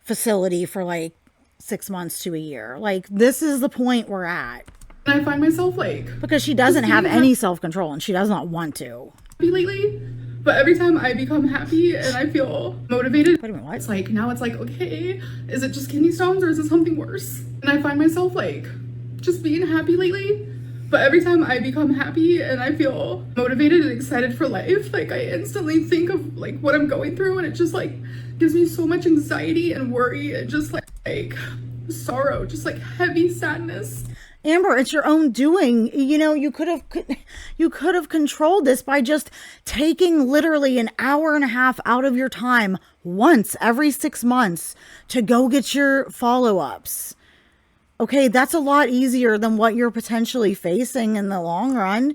facility for like 6 months to a year. Like, this is the point we're at. And I find myself like, because she doesn't have any self-control and she does not want to. Lately, but every time I become happy and I feel motivated, Wait a minute, what? it's like, now it's like, okay, is it just kidney stones or is it something worse? And I find myself like just being happy lately, but every time I become happy and I feel motivated and excited for life, like I instantly think of like what I'm going through, and it just like gives me so much anxiety and worry and just like sorrow, just like heavy sadness. Amber, it's your own doing. You could have controlled this by just taking literally an hour and a half out of your time once every 6 months to go get your follow-ups. Okay, that's a lot easier than what you're potentially facing in the long run.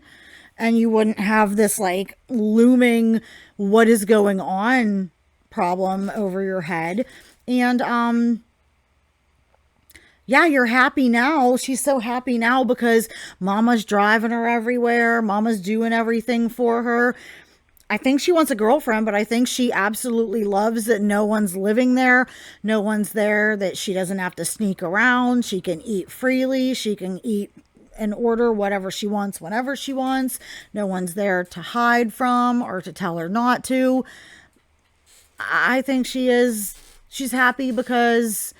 And you wouldn't have this like looming what is going on problem over your head. And yeah, you're happy now. She's so happy now because mama's driving her everywhere. Mama's doing everything for her. I think she wants a girlfriend, but I think she absolutely loves that no one's living there. No one's there, that she doesn't have to sneak around. She can eat freely. She can eat and order whatever she wants, whenever she wants. No one's there to hide from or to tell her not to. I think she's happy because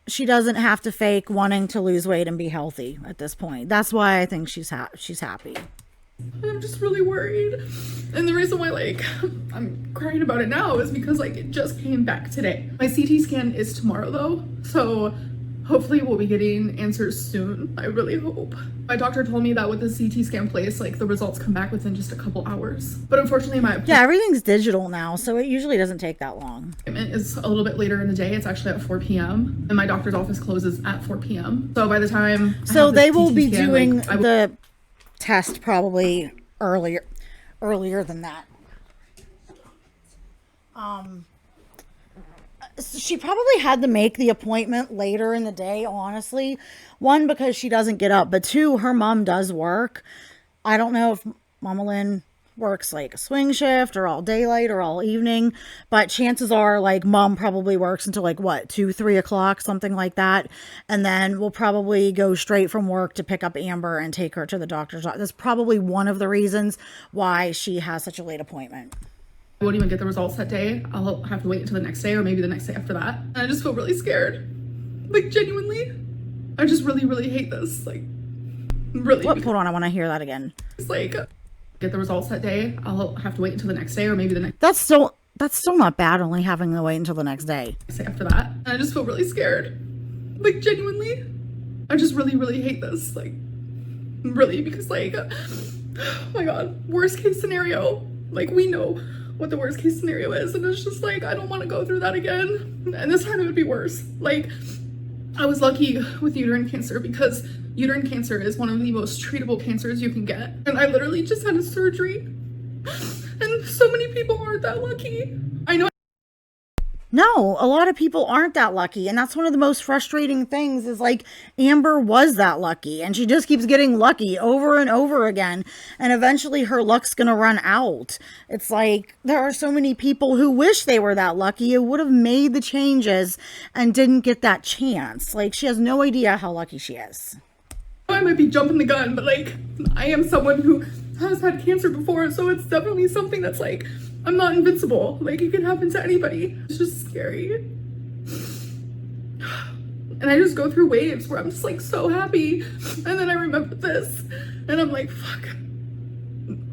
she doesn't have to fake wanting to lose weight and be healthy at this point. That's why I think she's happy. I'm just really worried. And the reason why like I'm crying about it now is because like it just came back today. My CT scan is tomorrow though, so hopefully we'll be getting answers soon. I really hope. My doctor told me that with the CT scan place, like the results come back within just a couple hours. But unfortunately yeah, everything's digital now, so it usually doesn't take that long. Appointment is a little bit later in the day. It's actually at 4 p.m. and my doctor's office closes at 4 p.m. So by the time they will be doing the test probably earlier than that. She probably had to make the appointment later in the day, honestly. One, because she doesn't get up, but two, her mom does work. I don't know if Mamalynn works like a swing shift or all daylight or all evening, but chances are like mom probably works until like what, 2-3 o'clock, something like that, and then we'll probably go straight from work to pick up Amber and take her to the doctor's office. That's probably one of the reasons why she has such a late appointment. I won't even get the results that day. I'll have to wait until the next day or maybe the next day after that. And I just feel really scared. Like, genuinely, I just really hate this. Like, really. What? Hold on, I want to hear that again. It's like, get the results that day. I'll have to wait until the next day or maybe the next That's still not bad, only having to wait until the next day. day after that. And I just feel really scared. Like, genuinely, I just really hate this. Like, really, because like, oh my God, worst case scenario. Like, we know what the worst case scenario is, and it's just like, I don't want to go through that again, and this time it would be worse. Like, I was lucky with uterine cancer because uterine cancer is one of the most treatable cancers you can get, and I literally just had a surgery, and so many people aren't that lucky. I know. No, a lot of people aren't that lucky, and that's one of the most frustrating things is like Amber was that lucky, and she just keeps getting lucky over and over again, and eventually her luck's gonna run out. It's like there are so many people who wish they were that lucky, who would have made the changes and didn't get that chance. Like, she has no idea how lucky she is. I might be jumping the gun, but like, I am someone who has had cancer before, so it's definitely something that's like, I'm not invincible. Like, it can happen to anybody. It's just scary. And I just go through waves where I'm just like so happy. And then I remember this and I'm like, fuck.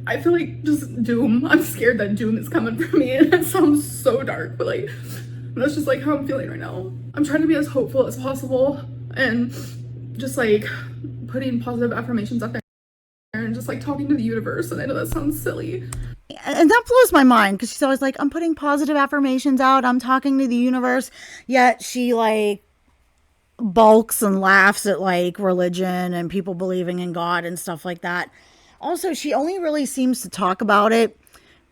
I feel like just doom. I'm scared that doom is coming for me. And it sounds so dark, but like, that's just like how I'm feeling right now. I'm trying to be as hopeful as possible and just like putting positive affirmations out there and just like talking to the universe. And I know that sounds silly. And that blows my mind because she's always like, I'm putting positive affirmations out, I'm talking to the universe, yet she like bulks and laughs at like religion and people believing in God and stuff like that. Also, she only really seems to talk about it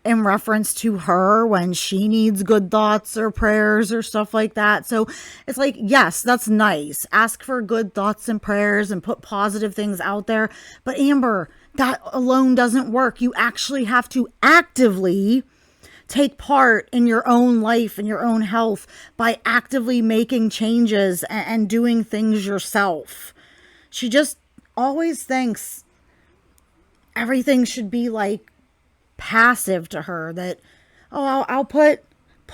in reference to her when she needs good thoughts or prayers or stuff like that. So it's like, yes, that's nice. Ask for good thoughts and prayers and put positive things out there. But Amber, that alone doesn't work. You actually have to actively take part in your own life and your own health by actively making changes and doing things yourself. She just always thinks everything should be like passive to her, that, oh, I'll put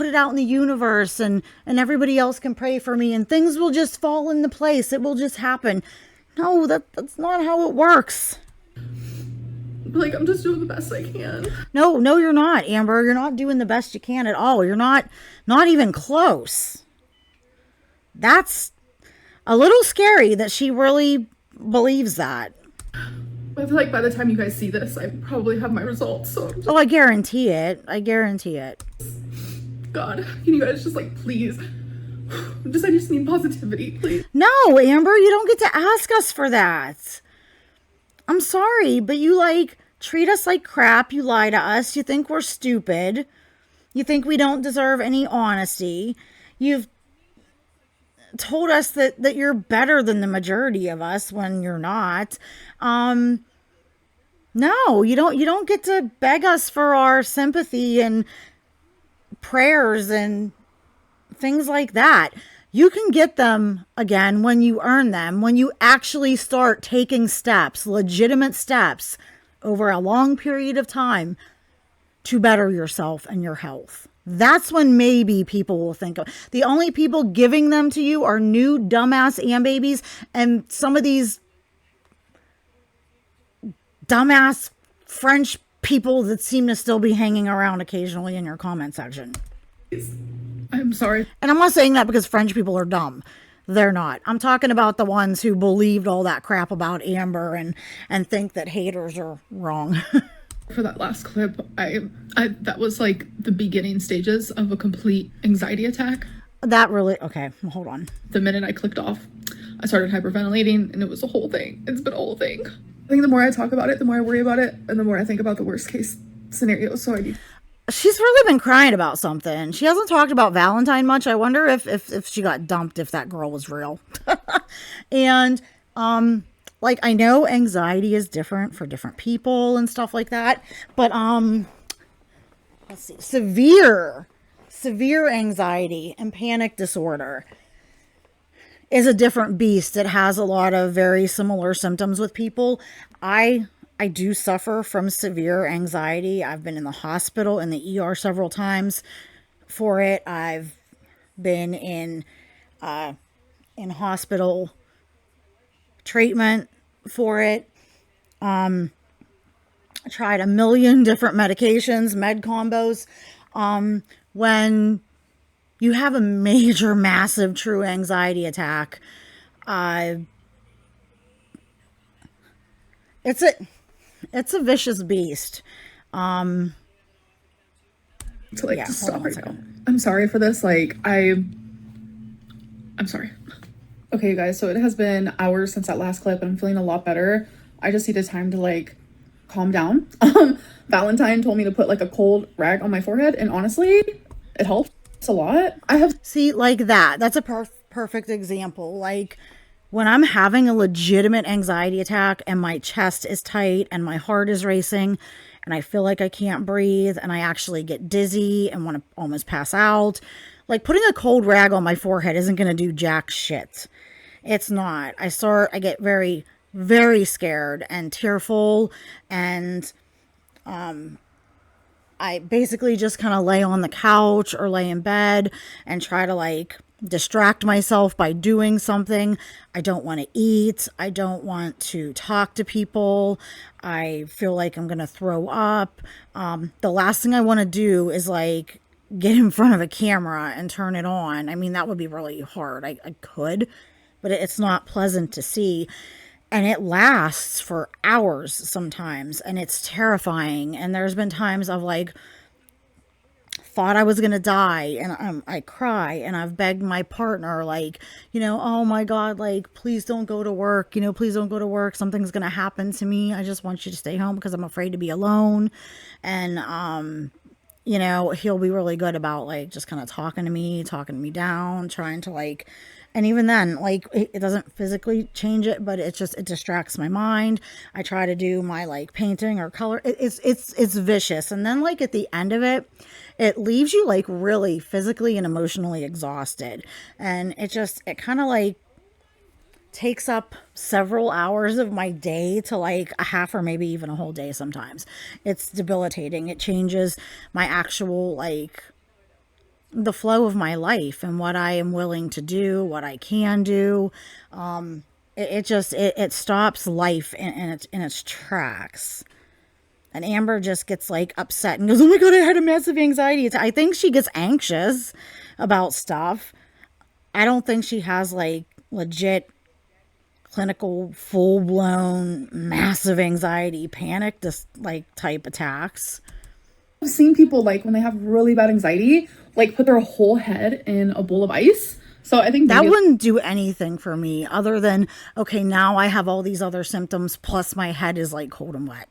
it out in the universe and everybody else can pray for me and things will just fall into place. It will just happen. No, that's not how it works. Like, I'm just doing the best I can. No, you're not, Amber. You're not doing the best you can at all. You're not even close. That's a little scary that she really believes that. I feel like by the time you guys see this, I probably have my results. So Oh, I guarantee it. God, can you guys just like, please, I just need positivity, please. No, Amber, you don't get to ask us for that. I'm sorry, but you like treat us like crap. You lie to us. You think we're stupid. You think we don't deserve any honesty. You've told us that you're better than the majority of us when you're not. No, you don't get to beg us for our sympathy and prayers and things like that. You can get them again when you earn them, when you actually start taking steps, legitimate steps over a long period of time to better yourself and your health. That's when maybe people will think of. The only people giving them to you are new dumbass babies and some of these dumbass French people that seem to still be hanging around occasionally in your comment section. I'm sorry. And I'm not saying that because French people are dumb. They're not. I'm talking about the ones who believed all that crap about Amber and think that haters are wrong. For that last clip, I that was like the beginning stages of a complete anxiety attack. That really, okay, hold on. The minute I clicked off, I started hyperventilating and it was a whole thing. It's been a whole thing. I think the more I talk about it, the more I worry about it, and the more I think about the worst case scenario. So she's really been crying about something. She hasn't talked about Valentine much. I wonder if she got dumped, if that girl was real. And like, I know anxiety is different for different people and stuff like that, but let's see, severe anxiety and panic disorder is a different beast. It has a lot of very similar symptoms with people. I do suffer from severe anxiety. I've been in the hospital, in the ER several times for it. I've been in hospital treatment for it. I tried a million different medications, med combos. When you have a major, massive, true anxiety attack, it's a vicious beast. To like, Yeah, just hold on stop one right now. second. I'm sorry for this. Like, I'm sorry. Okay, you guys, so it has been hours since that last clip and I'm feeling a lot better. I just needed time to like calm down. Valentine told me to put like a cold rag on my forehead, and honestly, it helps a lot. See, like that. That's a perfect example. Like, when I'm having a legitimate anxiety attack and my chest is tight and my heart is racing and I feel like I can't breathe and I actually get dizzy and want to almost pass out, like, putting a cold rag on my forehead isn't going to do jack shit. It's not. I get very, very scared and tearful, and I basically just kind of lay on the couch or lay in bed and try to like distract myself by doing something. I don't want to eat. I don't want to talk to people. I feel like I'm going to throw up. The last thing I want to do is like get in front of a camera and turn it on. I mean, that would be really hard. I could, but it's not pleasant to see. And it lasts for hours sometimes, and it's terrifying. And there's been times I've like thought I was gonna die, and I cry, and I've begged my partner, like, oh my God, like, please don't go to work, please don't go to work. Something's gonna happen to me. I just want you to stay home because I'm afraid to be alone. And he'll be really good about like just kind of talking me down, trying to like, and even then, like, it doesn't physically change it, but it distracts my mind. I try to do my like painting or color. It's vicious. And then like at the end of it, it leaves you like really physically and emotionally exhausted. And it kind of like takes up several hours of my day to like a half or maybe even a whole day sometimes. It's debilitating. It changes my actual like the flow of my life and what I am willing to do, what I can do. It stops life in its tracks. And Amber just gets like upset and goes, "Oh my God, I had a massive anxiety attack." I think she gets anxious about stuff. I don't think she has like legit clinical full-blown massive anxiety panic like type attacks. I've seen people like when they have really bad anxiety, like put their whole head in a bowl of ice. So I think that wouldn't do anything for me other than, okay, now I have all these other symptoms plus my head is like cold and wet.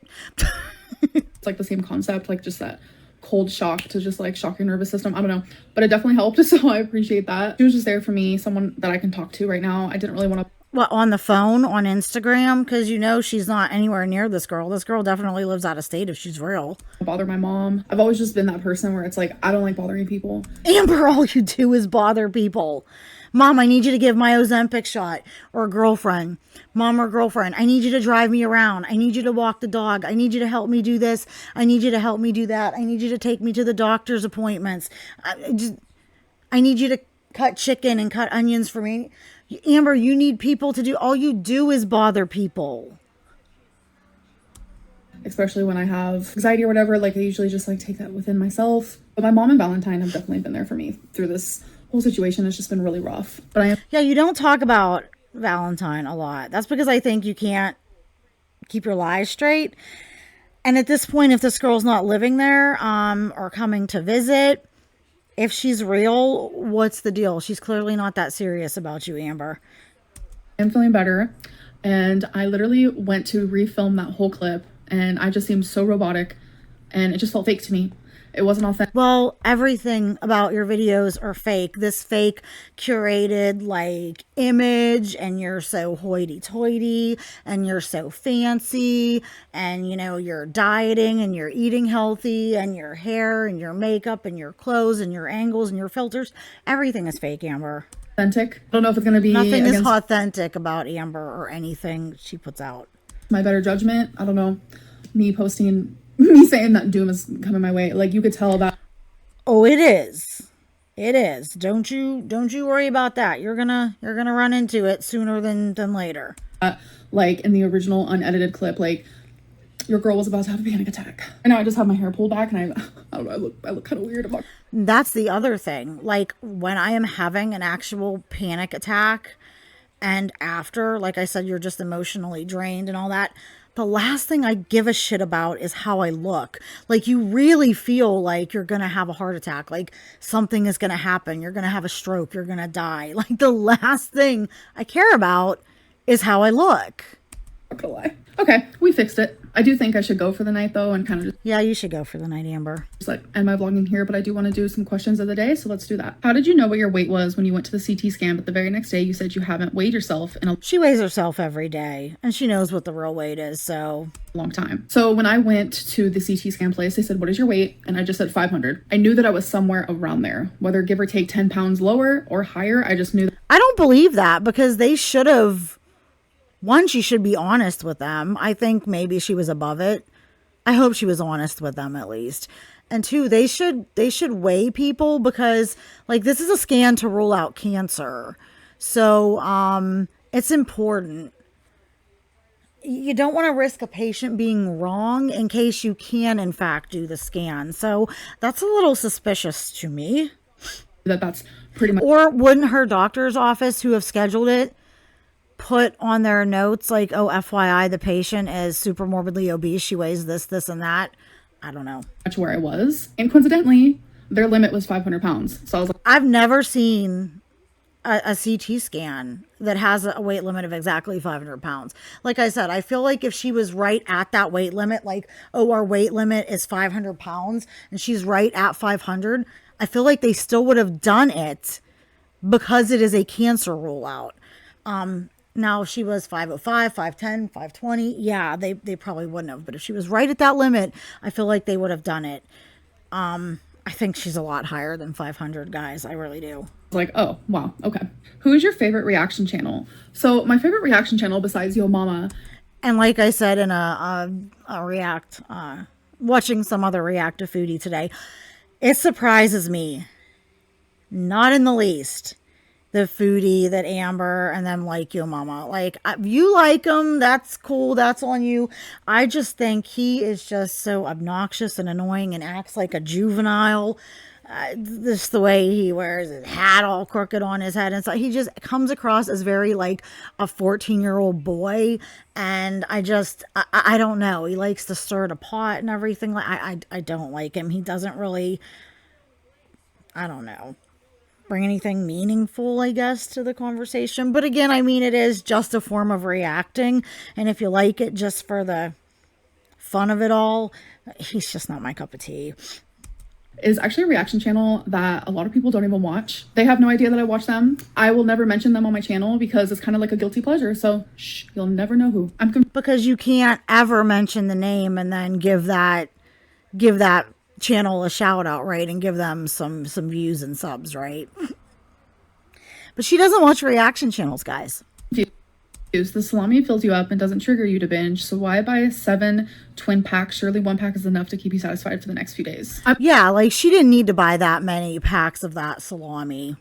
It's like the same concept, like just that cold shock to just like shock your nervous system. I don't know, but it definitely helped. So I appreciate that. She was just there for me, someone that I can talk to right now. I didn't really want to. What, on the phone, on Instagram? Because she's not anywhere near this girl. This girl definitely lives out of state if she's real. Bother my mom. I've always just been that person where it's like, I don't like bothering people. Amber, all you do is bother people. Mom, I need you to give my Ozempic shot. Or girlfriend. Mom or girlfriend, I need you to drive me around. I need you to walk the dog. I need you to help me do this. I need you to help me do that. I need you to take me to the doctor's appointments. I need you to cut chicken and cut onions for me. Amber, you need people to do. All you do is bother people. Especially when I have anxiety or whatever, like I usually just like take that within myself. But my mom and Valentine have definitely been there for me through this whole situation. It's just been really rough. But yeah, you don't talk about Valentine a lot. That's because I think you can't keep your lies straight. And at this point, if this girl's not living there or coming to visit, if she's real, what's the deal? She's clearly not that serious about you, Amber. I'm feeling better. And I literally went to refilm that whole clip and I just seemed so robotic and it just felt fake to me. It wasn't authentic. Well, everything about your videos are fake. This fake curated like image, and you're so hoity-toity and you're so fancy, and you know, you're dieting and you're eating healthy, and your hair and your makeup and your clothes and your angles and your filters, everything is fake, Amber. I don't know if it's going to be Nothing is authentic about Amber or anything she puts out. My better judgment. I don't know. Me saying that doom is coming my way. Like, you could tell that. Oh, it is. It is. Don't you worry about that. You're gonna run into it sooner than later. Like in the original unedited clip, like your girl was about to have a panic attack. I know I just have my hair pulled back, and I don't know, I look kind of weird about. That's the other thing. Like when I am having an actual panic attack, and after, like I said, you're just emotionally drained and all that, the last thing I give a shit about is how I look. Like, you really feel like you're going to have a heart attack. Like, something is going to happen. You're going to have a stroke. You're going to die. Like, the last thing I care about is how I look. Not gonna lie. Okay, we fixed it. I do think I should go for the night, though, and kind of just... Yeah, you should go for the night, Amber. Just like end my vlogging here, but I do want to do some questions of the day, so let's do that. How did you know what your weight was when you went to the CT scan, but the very next day you said you haven't weighed yourself in a She weighs herself every day, and she knows what the real weight is, so... long time. So when I went to the CT scan place, they said, what is your weight? And I just said 500. I knew that I was somewhere around there, whether give or take 10 pounds lower or higher. I just knew. I don't believe that, because they should have... One, she should be honest with them. I think maybe she was above it. I hope she was honest with them at least. And two, they should weigh people, because like, this is a scan to rule out cancer. So it's important. You don't want to risk a patient being wrong in case you can in fact do the scan. So that's a little suspicious to me. That's pretty much. Or wouldn't her doctor's office who have scheduled it put on their notes like, oh, FYI, the patient is super morbidly obese, she weighs this, this, and that? I don't know. That's where I was. And coincidentally, their limit was 500 pounds. So I was like, I've never seen a CT scan that has a weight limit of exactly 500 pounds. Like I said, I feel like if she was right at that weight limit, like, oh, our weight limit is 500 pounds, and she's right at 500, I feel like they still would have done it, because it is a cancer rule out. Now, if she was 505, 510, 520, yeah, they probably wouldn't have. But if she was right at that limit, I feel like they would have done it. I think she's a lot higher than 500, guys. I really do. like, oh, wow, okay. Who is your favorite reaction channel? So my favorite reaction channel besides Yo Mama. And like I said in watching some other React to Foodie today, it surprises me, not in the least, the foodie that Amber and them like Yo Mama. Like, you like him, that's cool, that's on you. I just think he is just so obnoxious and annoying and acts like a juvenile. This the way he wears his hat all crooked on his head, and so he just comes across as very like a 14-year-old boy. And I don't know, he likes to stir the pot and everything. Like, I don't like him. He doesn't really, I don't know, bring anything meaningful, I guess, to the conversation. But again, I mean, it is just a form of reacting, and if you like it just for the fun of it all, he's just not my cup of tea. Is actually a reaction channel that a lot of people don't even watch. They have no idea that I watch them. I will never mention them on my channel because it's kind of like a guilty pleasure. So shh, you'll never know who. Because you can't ever mention the name and then give that channel a shout out, right? And give them some views and subs, right? But she doesn't watch reaction channels, guys. The salami fills you up and doesn't trigger you to binge, so why buy 7 twin packs? Surely 1 pack is enough to keep you satisfied for the next few days. Yeah, like she didn't need to buy that many packs of that salami.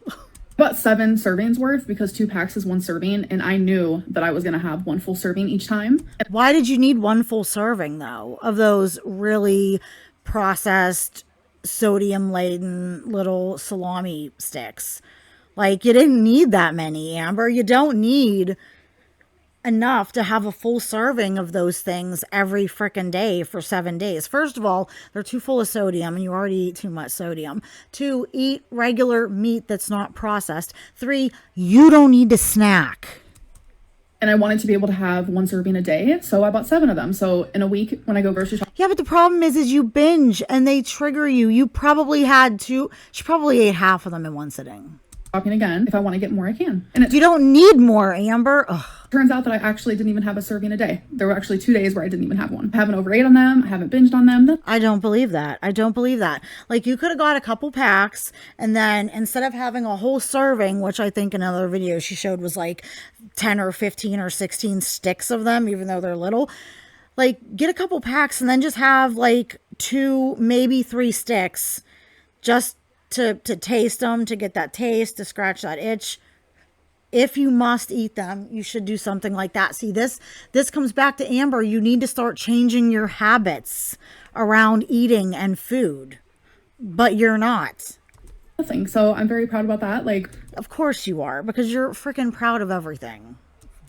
About 7 servings worth, because 2 packs is 1 serving, and I knew that I was going to have 1 full serving each time. Why did you need 1 full serving, though, of those really processed, sodium-laden little salami sticks? Like, you didn't need that many, Amber. You don't need enough to have a full serving of those things every frickin' day for 7 days. First of all, they're too full of sodium and you already eat too much sodium. 2, eat regular meat that's not processed. 3, you don't need to snack. and I wanted to be able to have 1 serving a day. So I bought 7 of them. So in a week when I go grocery shopping, Yeah, but the problem is you binge and they trigger you. You probably she probably ate half of them in one sitting. again, if I want to get more, I can. And it You don't need more, Amber. Ugh. turns out that I actually didn't even have a serving a day. There were actually 2 days where I didn't even have one. I haven't overate on them. I haven't binged on them. I don't believe that. I don't believe that. Like, you could have got a couple packs, and then instead of having a whole serving, which I think in another video she showed was like 10 or 15 or 16 sticks of them, even though they're little, like, get a couple packs and then just have like 2, maybe 3 sticks just to taste them, to get that taste, to scratch that itch. If you must eat them, you should do something like that. See, this comes back to Amber. You need to start changing your habits around eating and food, but you're not. Nothing. So I'm very proud about that. Like, Of course you are, because you're freaking proud of everything.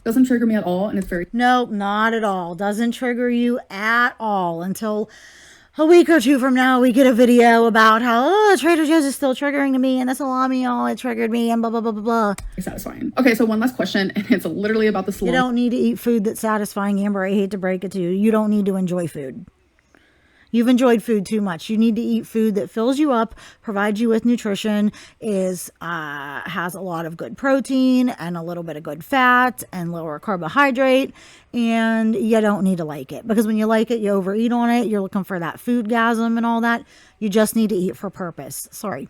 doesn't trigger me at all, and it's very Nope, not at all. Doesn't trigger you at all until a week or 2 from now we get a video about how, oh, Trader Joe's is still triggering to me, and the salami, oh, it triggered me, and blah, blah, blah, blah, blah. satisfying. Okay, so one last question, and it's literally about the You salami. don't need to eat food that's satisfying, Amber. I hate to break it to you. You don't need to enjoy food. You've enjoyed food too much. You need to eat food that fills you up, provides you with nutrition, has a lot of good protein and a little bit of good fat and lower carbohydrate, and you don't need to like it. Because when you like it, you overeat on it. You're looking for that foodgasm and all that. You just need to eat for purpose. Sorry.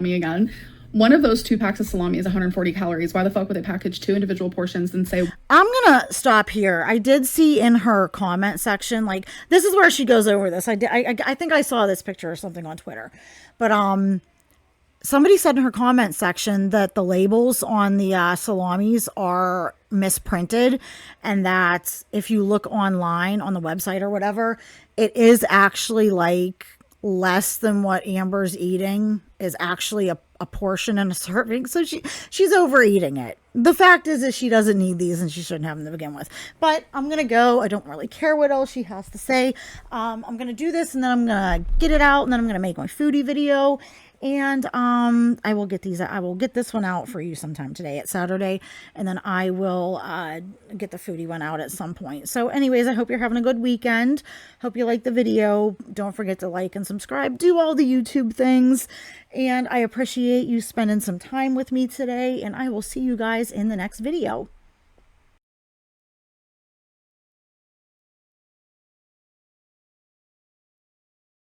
Me again. One of those 2 packs of salami is 140 calories. Why the fuck would they package 2 individual portions and say, I'm gonna stop here. I did see in her comment section, like, this is where she goes over this. I think I saw this picture or something on Twitter, but somebody said in her comment section that the labels on the salamis are misprinted, and that if you look online on the website or whatever, it is actually like less than what Amber's eating is actually a portion and a serving. So she's overeating it. The fact is she doesn't need these and she shouldn't have them to begin with. But I'm going to go. I don't really care what else she has to say. I'm going to do this and then I'm going to get it out and then I'm going to make my foodie video. And I will get this one out for you sometime today. It's Saturday, and then I will get the foodie one out at some point. So anyways, I hope you're having a good weekend. Hope you like the video. Don't forget to like and subscribe. Do all the YouTube things. And I appreciate you spending some time with me today, and I will see you guys in the next video.